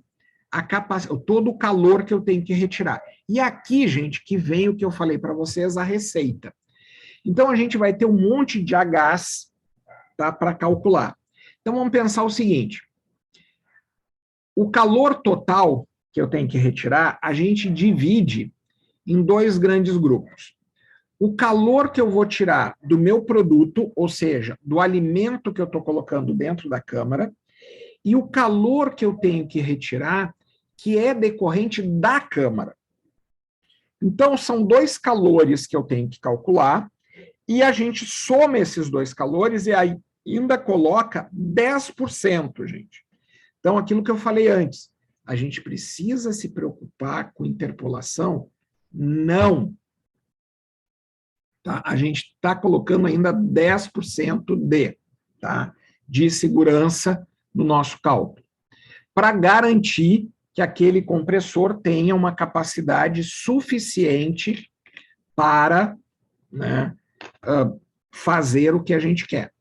todo o calor que eu tenho que retirar. E aqui, gente, que vem o que eu falei para vocês, a receita. Então, a gente vai ter um monte de Hs, tá, para calcular. Então, vamos pensar o seguinte. O calor total que eu tenho que retirar, a gente divide em 2 grandes grupos. O calor que eu vou tirar do meu produto, ou seja, do alimento que eu estou colocando dentro da câmara, e o calor que eu tenho que retirar, que é decorrente da câmara. Então, são 2 calores que eu tenho que calcular, e a gente soma esses 2 calores e aí ainda coloca 10%, gente. Então, aquilo que eu falei antes, a gente precisa se preocupar com interpolação? Não. Tá? A gente está colocando ainda 10% de segurança no nosso cálculo, para garantir que aquele compressor tenha uma capacidade suficiente para, né, fazer o que a gente quer.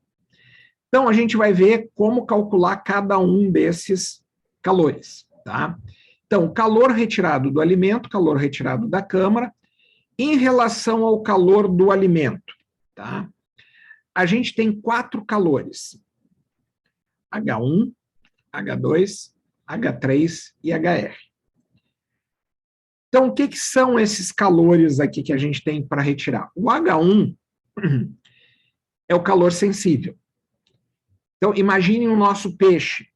Então, a gente vai ver como calcular cada um desses calores. Tá? Então, calor retirado do alimento, calor retirado da câmara, em relação ao calor do alimento. Tá? A gente tem 4 calores: H1, H2, H3 e HR. Então, o que são esses calores aqui que a gente tem para retirar? O H1 é o calor sensível. Então, imagine o nosso peixe.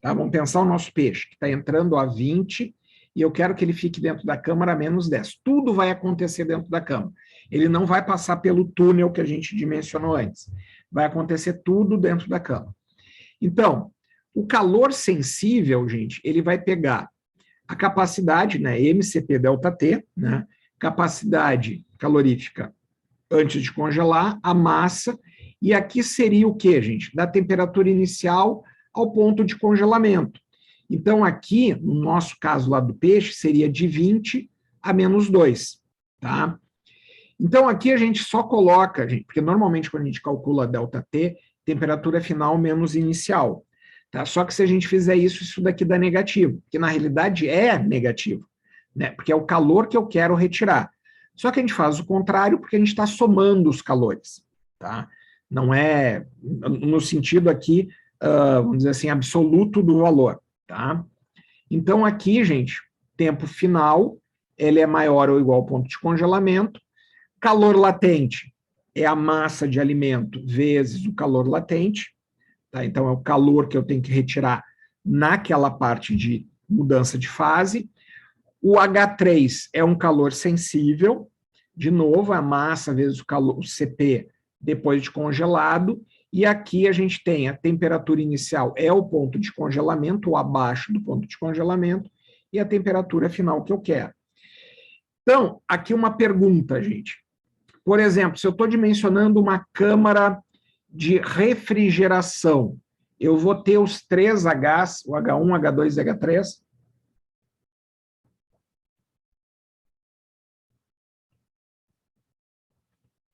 Tá? Vamos pensar o nosso peixe, que está entrando a 20 e eu quero que ele fique dentro da câmara a menos 10. Tudo vai acontecer dentro da câmara. Ele não vai passar pelo túnel que a gente dimensionou antes. Vai acontecer tudo dentro da câmara. Então, o calor sensível, gente, ele vai pegar a capacidade, né, MCP delta T, né, capacidade calorífica antes de congelar, a massa, e aqui seria o quê, gente? Da temperatura inicial ao ponto de congelamento. Então, aqui, no nosso caso lá do peixe, seria de 20 a menos 2, tá? Então, aqui a gente só coloca, gente, porque normalmente quando a gente calcula delta T, temperatura final menos inicial. Tá? Só que se a gente fizer isso, isso daqui dá negativo, que na realidade é negativo, né? Porque é o calor que eu quero retirar. Só que a gente faz o contrário porque a gente está somando os calores. Tá? Não é no sentido aqui, vamos dizer assim, absoluto do valor. Tá? Então aqui, gente, tempo final, ele é maior ou igual ao ponto de congelamento. Calor latente é a massa de alimento vezes o calor latente. Tá? Então, é o calor que eu tenho que retirar naquela parte de mudança de fase. O H3 é um calor sensível, de novo, a massa vezes o calor, o CP, depois de congelado, e aqui a gente tem a temperatura inicial, é o ponto de congelamento, ou abaixo do ponto de congelamento, e a temperatura final que eu quero. Então, aqui uma pergunta, gente. Por exemplo, se eu estou dimensionando uma câmara de refrigeração, eu vou ter os 3 Hs, o H1, H2 e H3?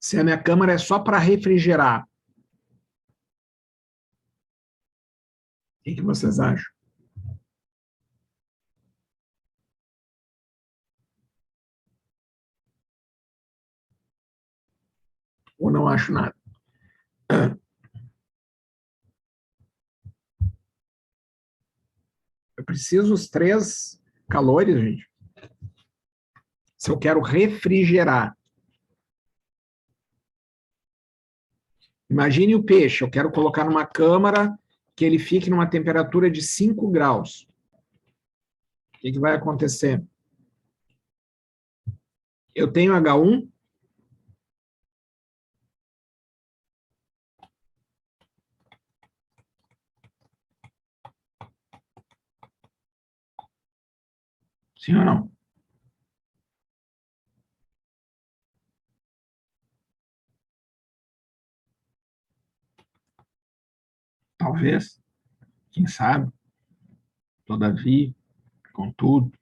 Se a minha câmara é só para refrigerar, o que vocês acham? Ou não acho nada? Eu preciso os 3 calores, gente. Se eu quero refrigerar. Imagine o peixe, eu quero colocar numa câmara que ele fique numa temperatura de 5 graus. O que vai acontecer? Eu tenho H1. Sim ou não? Talvez. Quem sabe? Todavia, contudo.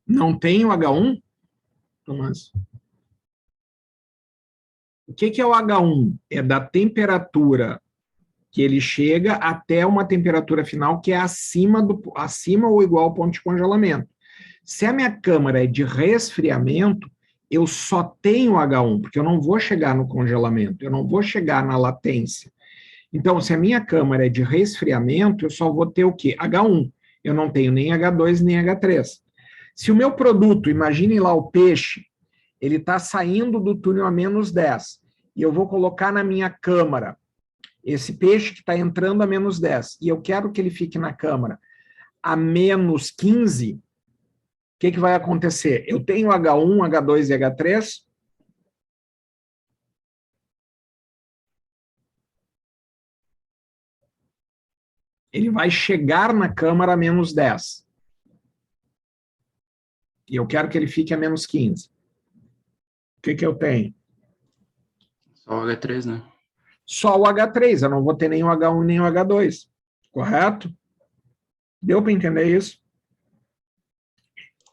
Não tem o H1? Tomás? O que é o H1? É da temperatura que ele chega até uma temperatura final que é acima ou igual ao ponto de congelamento. Se a minha câmara é de resfriamento, eu só tenho H1, porque eu não vou chegar no congelamento, eu não vou chegar na latência. Então, se a minha câmara é de resfriamento, eu só vou ter o quê? H1. Eu não tenho nem H2 nem H3. Se o meu produto, imaginem lá o peixe, ele está saindo do túnel a menos 10, e eu vou colocar na minha câmara esse peixe que está entrando a menos 10, e eu quero que ele fique na câmara a menos 15, o que vai acontecer? Eu tenho H1, H2 e H3. Ele vai chegar na câmara a menos 10. E eu quero que ele fique a menos 15. O que eu tenho? Só o H3, né? Só o H3, eu não vou ter nem o H1 nem o H2. Correto? Deu para entender isso?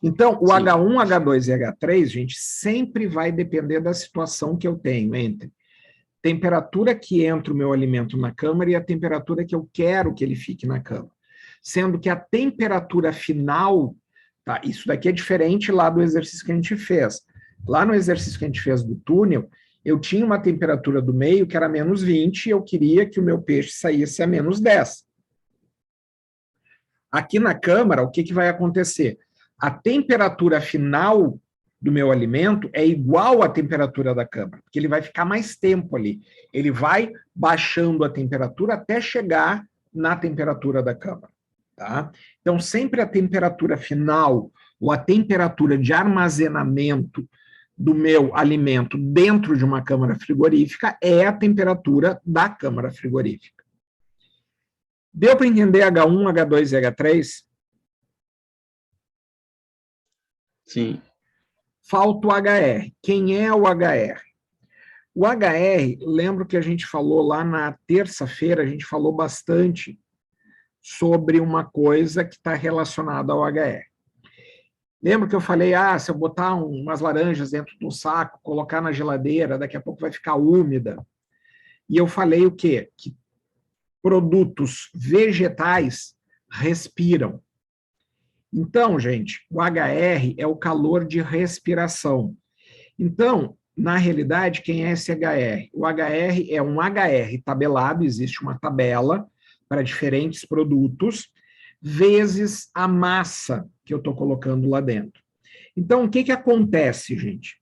Então, o Sim. H1, H2 e H3, gente, sempre vai depender da situação que eu tenho entre temperatura que entra o meu alimento na câmara e a temperatura que eu quero que ele fique na câmara. Sendo que a temperatura final, tá, isso daqui é diferente lá do exercício que a gente fez. Lá no exercício que a gente fez do túnel, eu tinha uma temperatura do meio que era menos 20 e eu queria que o meu peixe saísse a menos 10. Aqui na câmara, o que vai acontecer? A temperatura final do meu alimento é igual à temperatura da câmara, porque ele vai ficar mais tempo ali. Ele vai baixando a temperatura até chegar na temperatura da câmara. Tá? Então, sempre a temperatura final ou a temperatura de armazenamento do meu alimento dentro de uma câmara frigorífica é a temperatura da câmara frigorífica. Deu para entender H1, H2 e H3? Sim. Falta o HR. Quem é o HR? O HR, lembro que a gente falou lá na terça-feira, a gente falou bastante sobre uma coisa que está relacionada ao HR. Lembra que eu falei, se eu botar umas laranjas dentro de um saco, colocar na geladeira, daqui a pouco vai ficar úmida. E eu falei o quê? Que produtos vegetais respiram. Então, gente, o HR é o calor de respiração. Então, na realidade, quem é esse HR? O HR é um HR tabelado, existe uma tabela para diferentes produtos, vezes a massa que eu estou colocando lá dentro. Então, o que acontece, gente?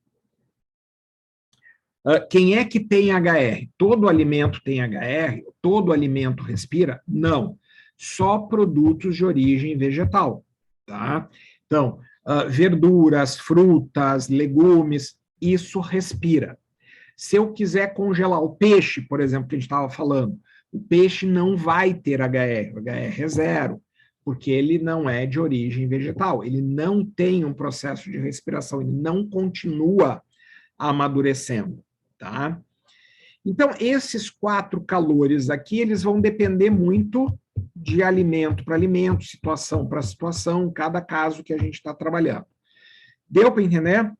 Quem é que tem HR? Todo alimento tem HR? Todo alimento respira? Não. Só produtos de origem vegetal. Tá? Então, verduras, frutas, legumes, isso respira. Se eu quiser congelar o peixe, por exemplo, que a gente estava falando, o peixe não vai ter HR, o HR é zero, porque ele não é de origem vegetal, ele não tem um processo de respiração, ele não continua amadurecendo, tá? Então, esses 4 calores aqui, eles vão depender muito de alimento para alimento, situação para situação, cada caso que a gente está trabalhando. Deu para entender?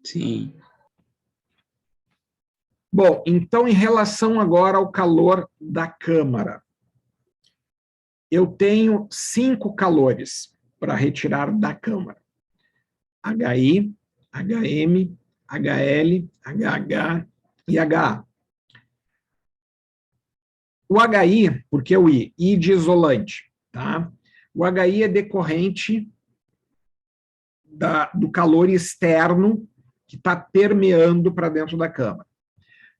Sim. Bom, então, em relação agora ao calor da câmara, eu tenho 5 calores para retirar da câmara. HI, HM, HL, HH e HA. O HI, por que o I? I de isolante, tá? O HI é decorrente do calor externo que está permeando para dentro da câmara.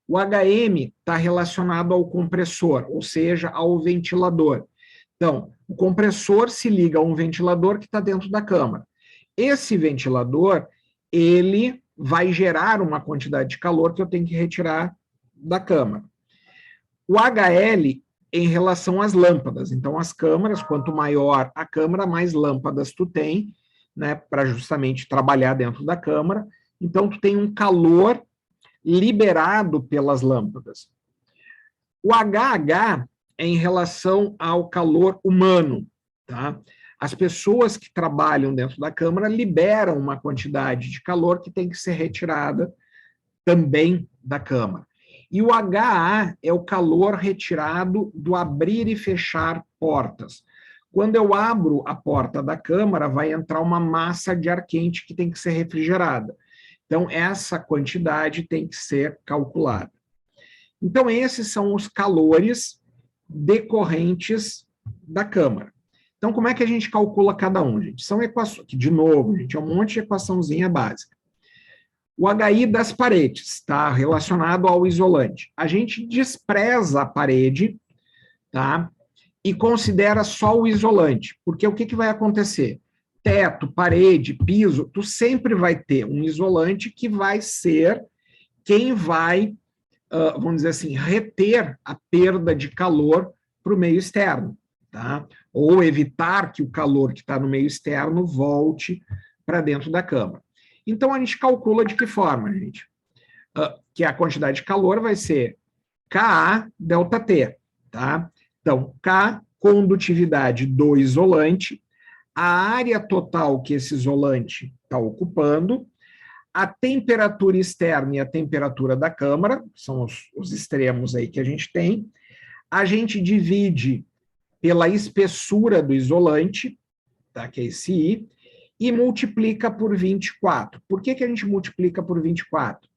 O HM está relacionado ao compressor, ou seja, ao ventilador. Então, o compressor se liga a um ventilador que está dentro da câmara. Esse ventilador, ele vai gerar uma quantidade de calor que eu tenho que retirar da câmara. O HL em relação às lâmpadas. Então, as câmaras, quanto maior a câmara, mais lâmpadas tu tem, né, para justamente trabalhar dentro da câmara. Então, tu tem um calor liberado pelas lâmpadas. O HH é em relação ao calor humano, tá? As pessoas que trabalham dentro da câmara liberam uma quantidade de calor que tem que ser retirada também da câmara. E o HA é o calor retirado do abrir e fechar portas. Quando eu abro a porta da câmara, vai entrar uma massa de ar quente que tem que ser refrigerada. Então, essa quantidade tem que ser calculada. Então, esses são os calores decorrentes da câmara. Então, como é que a gente calcula cada um, gente? São equações, que, de novo, gente, é um monte de equaçãozinha básica. O HI das paredes está relacionado ao isolante. A gente despreza a parede, tá? E considera só o isolante, porque o que vai acontecer? Teto, parede, piso, tu sempre vai ter um isolante que vai ser quem vai, vamos dizer assim, reter a perda de calor para o meio externo, tá? Ou evitar que o calor que está no meio externo volte para dentro da câmara. Então, a gente calcula de que forma, gente? Que a quantidade de calor vai ser Ka delta T, tá? Então, K, condutividade do isolante, a área total que esse isolante está ocupando, a temperatura externa e a temperatura da câmara, são os extremos aí que a gente divide pela espessura do isolante, tá? Que é esse I, e multiplica por 24. Por que a gente multiplica por 24?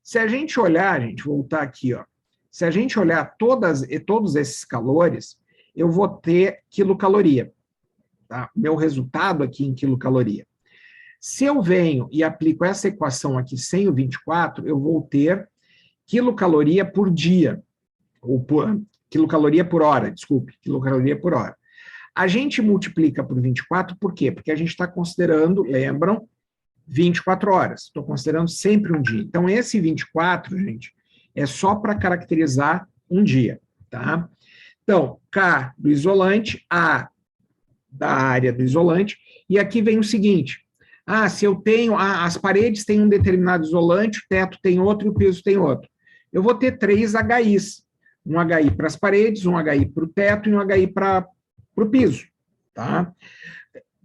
Se a gente olhar, gente, voltar aqui, ó, se a gente olhar todos esses calores, eu vou ter quilocaloria, tá? Meu resultado aqui em quilocaloria. Se eu venho e aplico essa equação aqui sem o 24, eu vou ter quilocaloria por dia, ou quilocaloria por hora, desculpe, quilocaloria por hora. A gente multiplica por 24, por quê? Porque a gente está considerando, lembram, 24 horas. Estou considerando sempre um dia. Então, esse 24, gente, é só para caracterizar um dia, tá? Então, K do isolante, A da área do isolante, e aqui vem o seguinte, se eu tenho, as paredes têm um determinado isolante, o teto tem outro e o piso tem outro. Eu vou ter 3 HIs, um HI para as paredes, um HI para o teto e um HI para o piso, tá?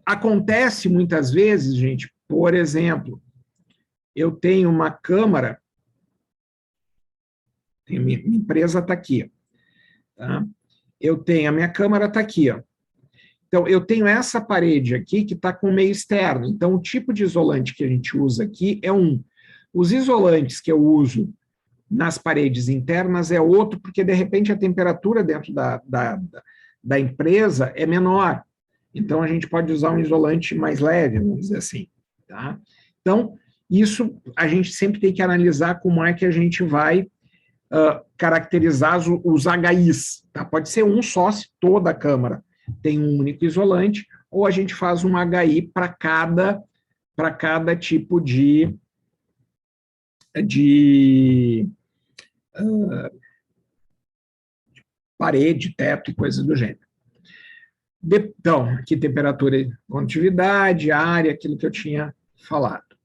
Acontece muitas vezes, gente, por exemplo, eu tenho uma câmara, minha empresa está aqui, tá? A minha câmara está aqui, ó. Então, eu tenho essa parede aqui que está com meio externo. Então, o tipo de isolante que a gente usa aqui é um. Os isolantes que eu uso nas paredes internas é outro, porque, de repente, a temperatura dentro da empresa é menor. Então, a gente pode usar um isolante mais leve, vamos dizer assim, tá? Então, isso a gente sempre tem que analisar como é que a gente vai caracterizar os HIs, tá? Pode ser um só se toda a câmara tem um único isolante, ou a gente faz um HI para cada tipo de parede, teto e coisas do gênero. Então, aqui temperatura e condutividade, área, aquilo que eu tinha falado.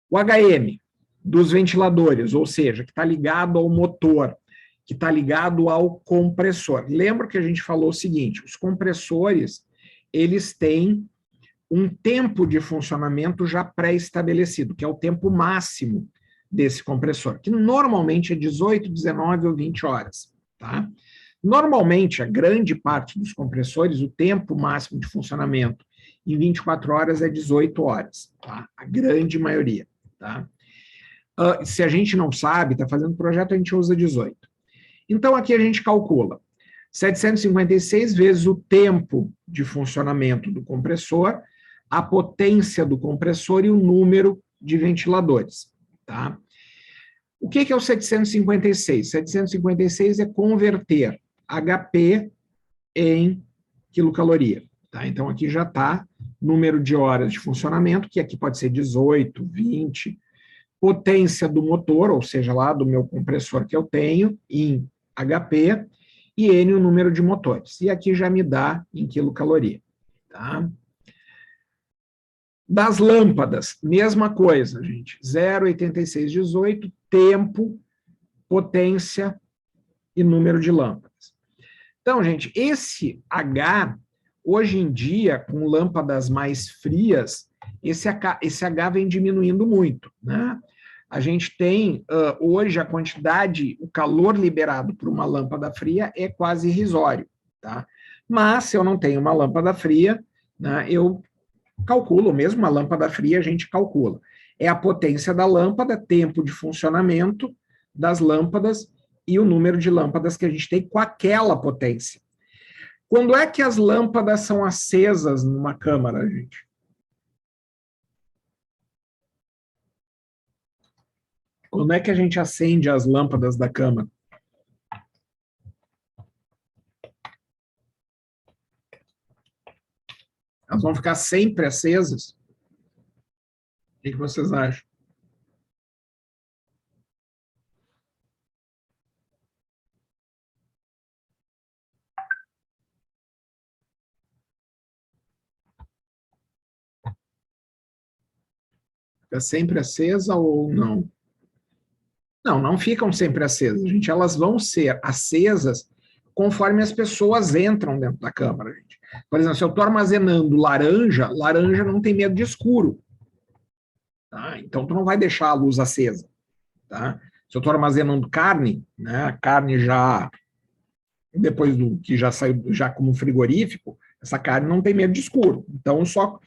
O HM dos ventiladores, ou seja, que está ligado ao motor, que está ligado ao compressor. Lembra que a gente falou o seguinte, os compressores, eles têm um tempo de funcionamento já pré-estabelecido, que é o tempo máximo desse compressor, que normalmente é 18, 19 ou 20 horas, tá? Normalmente, a grande parte dos compressores, o tempo máximo de funcionamento em 24 horas é 18 horas, tá? A grande maioria, tá? Se a gente não sabe, está fazendo projeto, a gente usa 18. Então, aqui a gente calcula 756 vezes o tempo de funcionamento do compressor, a potência do compressor e o número de ventiladores, tá? O que é o 756? 756 é converter HP em quilocaloria, tá? Então, aqui já está número de horas de funcionamento, que aqui pode ser 18, 20, potência do motor, ou seja, lá do meu compressor que eu tenho, em HP, e N o número de motores. E aqui já me dá em quilocaloria, tá? Das lâmpadas, mesma coisa, gente. 0,8618, tempo, potência e número de lâmpadas. Então, gente, esse H, hoje em dia, com lâmpadas mais frias, esse H vem diminuindo muito, né? A gente tem, hoje, a quantidade, o calor liberado por uma lâmpada fria é quase irrisório, tá? Mas, se eu não tenho uma lâmpada fria, né, eu calculo, mesmo uma lâmpada fria, a gente calcula. É a potência da lâmpada, tempo de funcionamento das lâmpadas e o número de lâmpadas que a gente tem com aquela potência. Quando é que as lâmpadas são acesas numa câmara, gente? Quando é que a gente acende as lâmpadas da câmara? Elas vão ficar sempre acesas? O que vocês acham? Fica sempre acesa ou não? Não, não ficam sempre acesas, gente. Elas vão ser acesas conforme as pessoas entram dentro da câmara, gente. Por exemplo, se eu estou armazenando laranja, laranja não tem medo de escuro. Tá? Então, tu não vai deixar a luz acesa. Tá? Se eu estou armazenando carne, né, a carne já, depois do que já saiu já como frigorífico, essa carne não tem medo de escuro. Então, eu só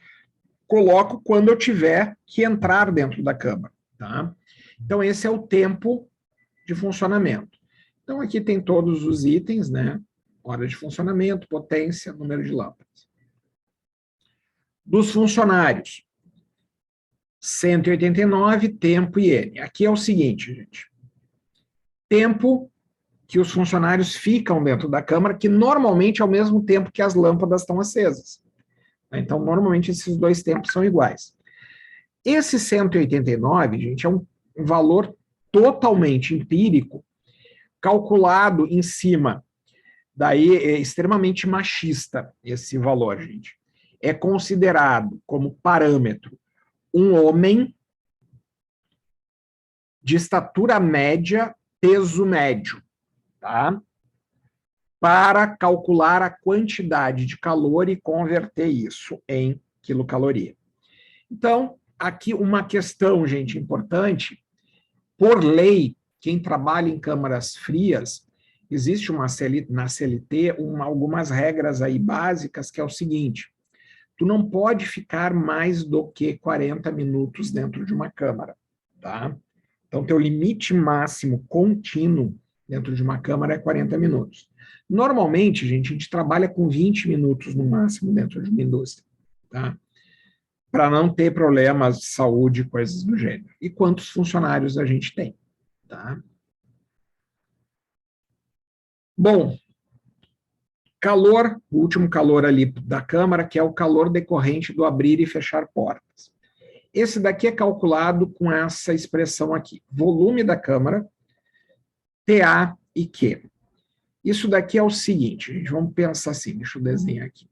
coloco quando eu tiver que entrar dentro da câmara. Tá? Então, esse é o tempo de funcionamento. Então, aqui tem todos os itens, né? Hora de funcionamento, potência, número de lâmpadas. Dos funcionários, 189, tempo e N. Aqui é o seguinte, gente. Tempo que os funcionários ficam dentro da câmara, que normalmente é o mesmo tempo que as lâmpadas estão acesas. Então, normalmente, esses dois tempos são iguais. Esse 189, gente, é um valor totalmente empírico, calculado em cima. Daí é extremamente machista esse valor, gente. É considerado como parâmetro um homem de estatura média, peso médio, tá? Para calcular a quantidade de calor e converter isso em quilocaloria. Então, aqui uma questão, gente, importante. Por lei, quem trabalha em câmaras frias, existe na CLT algumas regras aí básicas, que é o seguinte: tu não pode ficar mais do que 40 minutos dentro de uma câmara, tá? Então, teu limite máximo contínuo dentro de uma câmara é 40 minutos. Normalmente, gente, a gente trabalha com 20 minutos no máximo dentro de uma indústria, tá? Para não ter problemas de saúde e coisas do gênero. E quantos funcionários a gente tem, tá? Bom, calor, o último calor ali da câmara, que é o calor decorrente do abrir e fechar portas. Esse daqui é calculado com essa expressão aqui, volume da câmara, TA e Q. Isso daqui é o seguinte, gente, vamos pensar assim, deixa eu desenhar aqui.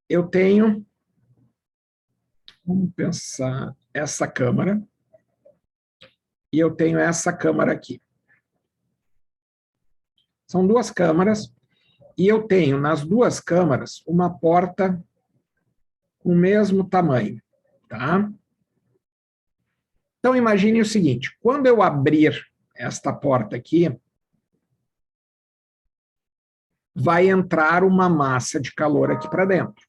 Eu tenho, vamos pensar, essa câmara, e eu tenho essa câmara aqui. São duas câmaras, e eu tenho nas duas câmaras uma porta com o mesmo tamanho, tá? Então, imagine o seguinte, quando eu abrir esta porta aqui, vai entrar uma massa de calor aqui para dentro.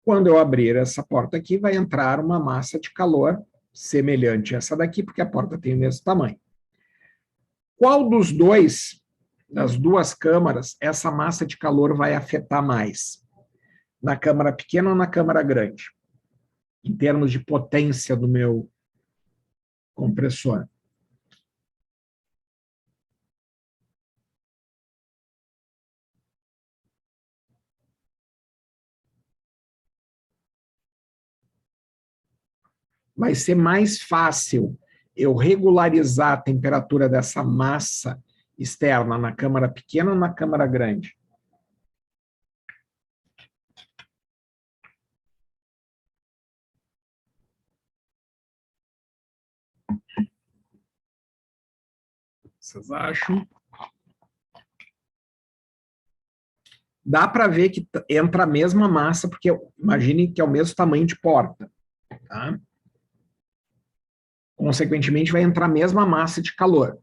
Quando eu abrir essa porta aqui, vai entrar uma massa de calor semelhante a essa daqui, porque a porta tem o mesmo tamanho. Qual dos dois, das duas câmaras, essa massa de calor vai afetar mais? Na câmara pequena ou na câmara grande? Em termos de potência do meu compressor. Vai ser mais fácil eu regularizar a temperatura dessa massa externa na câmara pequena ou na câmara grande? Vocês acham? Dá para ver que entra a mesma massa, porque imagine que é o mesmo tamanho de porta, tá? Consequentemente, vai entrar a mesma massa de calor.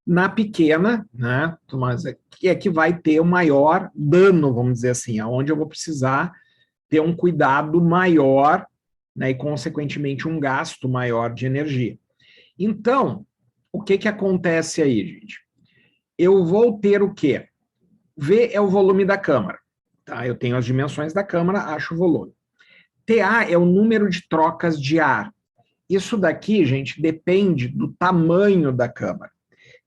Na pequena, né, Tomás, é que vai ter o maior dano, vamos dizer assim, aonde eu vou precisar ter um cuidado maior, né, e, consequentemente, um gasto maior de energia. Então, o que acontece aí, gente? Eu vou ter o quê? V é o volume da câmara. Tá? Eu tenho as dimensões da câmara, acho o volume. TA é o número de trocas de ar. Isso daqui, gente, depende do tamanho da câmara.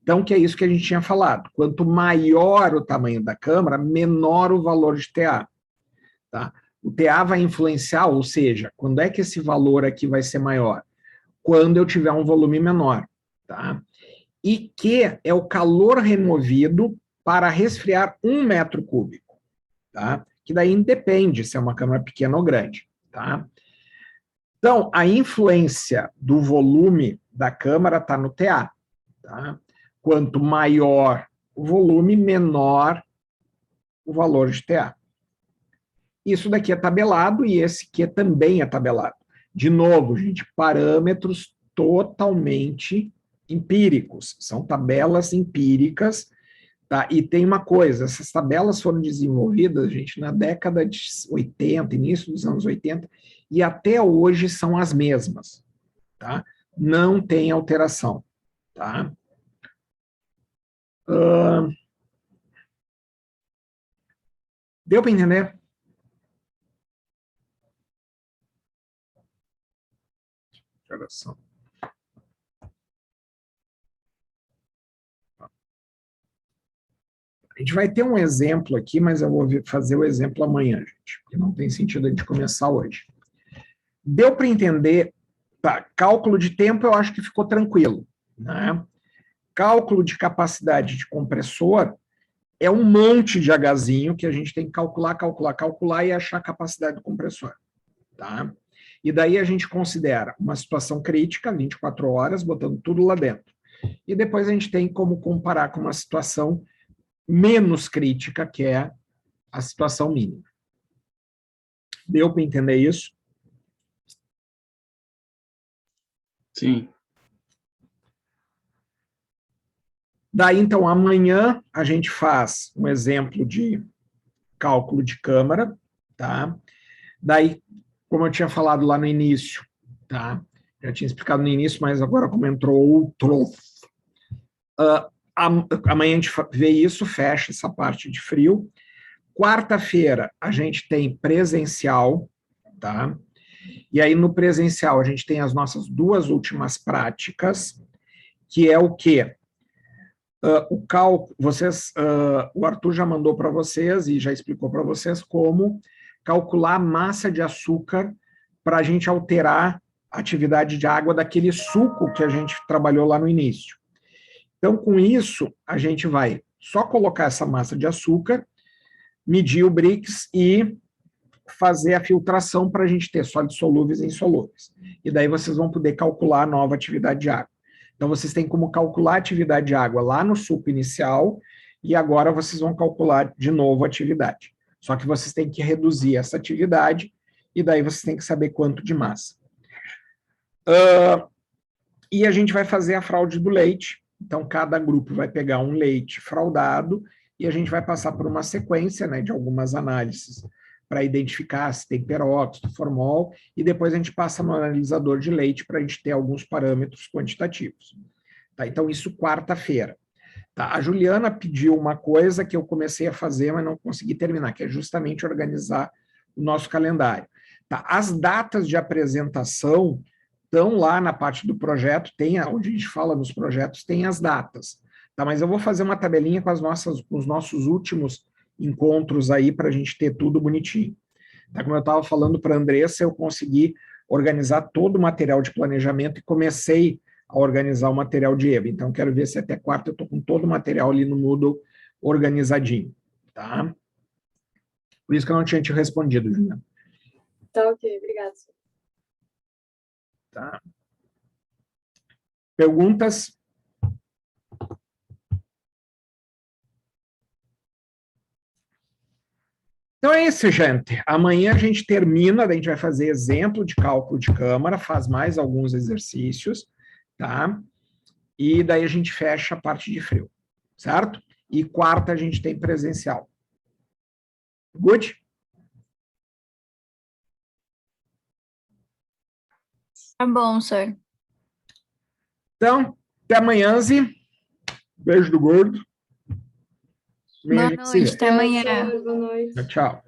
Então, que é isso que a gente tinha falado. Quanto maior o tamanho da câmara, menor o valor de TA. Tá? O TA vai influenciar, ou seja, quando é que esse valor aqui vai ser maior? Quando eu tiver um volume menor. Tá? E Q é o calor removido para resfriar 1 metro cúbico. Tá? Que daí independe se é uma câmara pequena ou grande. Tá? Então, a influência do volume da câmara está no TA. Tá? Quanto maior o volume, menor o valor de TA. Isso daqui é tabelado e esse aqui também é tabelado. De novo, gente, parâmetros totalmente empíricos. São tabelas empíricas, tá? E tem uma coisa, essas tabelas foram desenvolvidas, gente, na década de 80, início dos anos 80, e até hoje são as mesmas, tá? Não tem alteração, tá? Deu para entender? Alteração. A gente vai ter um exemplo aqui, mas eu vou fazer o exemplo amanhã, gente, porque não tem sentido a gente começar hoje. Deu para entender? Tá, cálculo de tempo eu acho que ficou tranquilo, né? Cálculo de capacidade de compressor é um monte de Hzinho que a gente tem que calcular, calcular, calcular e achar a capacidade do compressor, tá? E daí a gente considera uma situação crítica, 24 horas, botando tudo lá dentro. E depois a gente tem como comparar com uma situação menos crítica, que é a situação mínima. Deu para entender isso? Sim. Daí, então, amanhã a gente faz um exemplo de cálculo de câmara, tá? Daí, como eu tinha falado lá no início, tá? Já tinha explicado no início, mas agora como entrou outro, amanhã a gente vê isso, fecha essa parte de frio. Quarta-feira a gente tem presencial, tá? E aí no presencial a gente tem as nossas duas últimas práticas, que é o quê? O cálculo, o Arthur já mandou para vocês e já explicou para vocês como calcular a massa de açúcar para a gente alterar a atividade de água daquele suco que a gente trabalhou lá no início. Então, com isso, a gente vai só colocar essa massa de açúcar, medir o Brix e fazer a filtração para a gente ter sólidos solúveis e insolúveis. E daí vocês vão poder calcular a nova atividade de água. Então, vocês têm como calcular a atividade de água lá no suco inicial e agora vocês vão calcular de novo a atividade. Só que vocês têm que reduzir essa atividade e daí vocês têm que saber quanto de massa. E a gente vai fazer a fraude do leite. Então, cada grupo vai pegar um leite fraudado e a gente vai passar por uma sequência, né, de algumas análises para identificar se tem peróxido, formol, e depois a gente passa no analisador de leite para a gente ter alguns parâmetros quantitativos. Tá? Então, isso quarta-feira. Tá? A Juliana pediu uma coisa que eu comecei a fazer, mas não consegui terminar, que é justamente organizar o nosso calendário. Tá? As datas de apresentação estão lá na parte do projeto, onde a gente fala nos projetos, tem as datas. Tá? Mas eu vou fazer uma tabelinha com os nossos últimos encontros aí para a gente ter tudo bonitinho. Tá? Como eu estava falando para a Andressa, eu consegui organizar todo o material de planejamento e comecei a organizar o material de EVA. Então, quero ver se até quarta eu estou com todo o material ali no Moodle organizadinho. Tá? Por isso que eu não tinha te respondido, Juliana. Tá ok, obrigada. Tá. Perguntas? Então é isso, gente. Amanhã a gente termina, a gente vai fazer exemplo de cálculo de câmara, faz mais alguns exercícios, tá? E daí a gente fecha a parte de frio, certo? E quarta a gente tem presencial. Good? Tá bom, senhor. Então, até amanhã, Zi. Beijo do gordo. Boa noite, até amanhã. Boa noite. Tchau.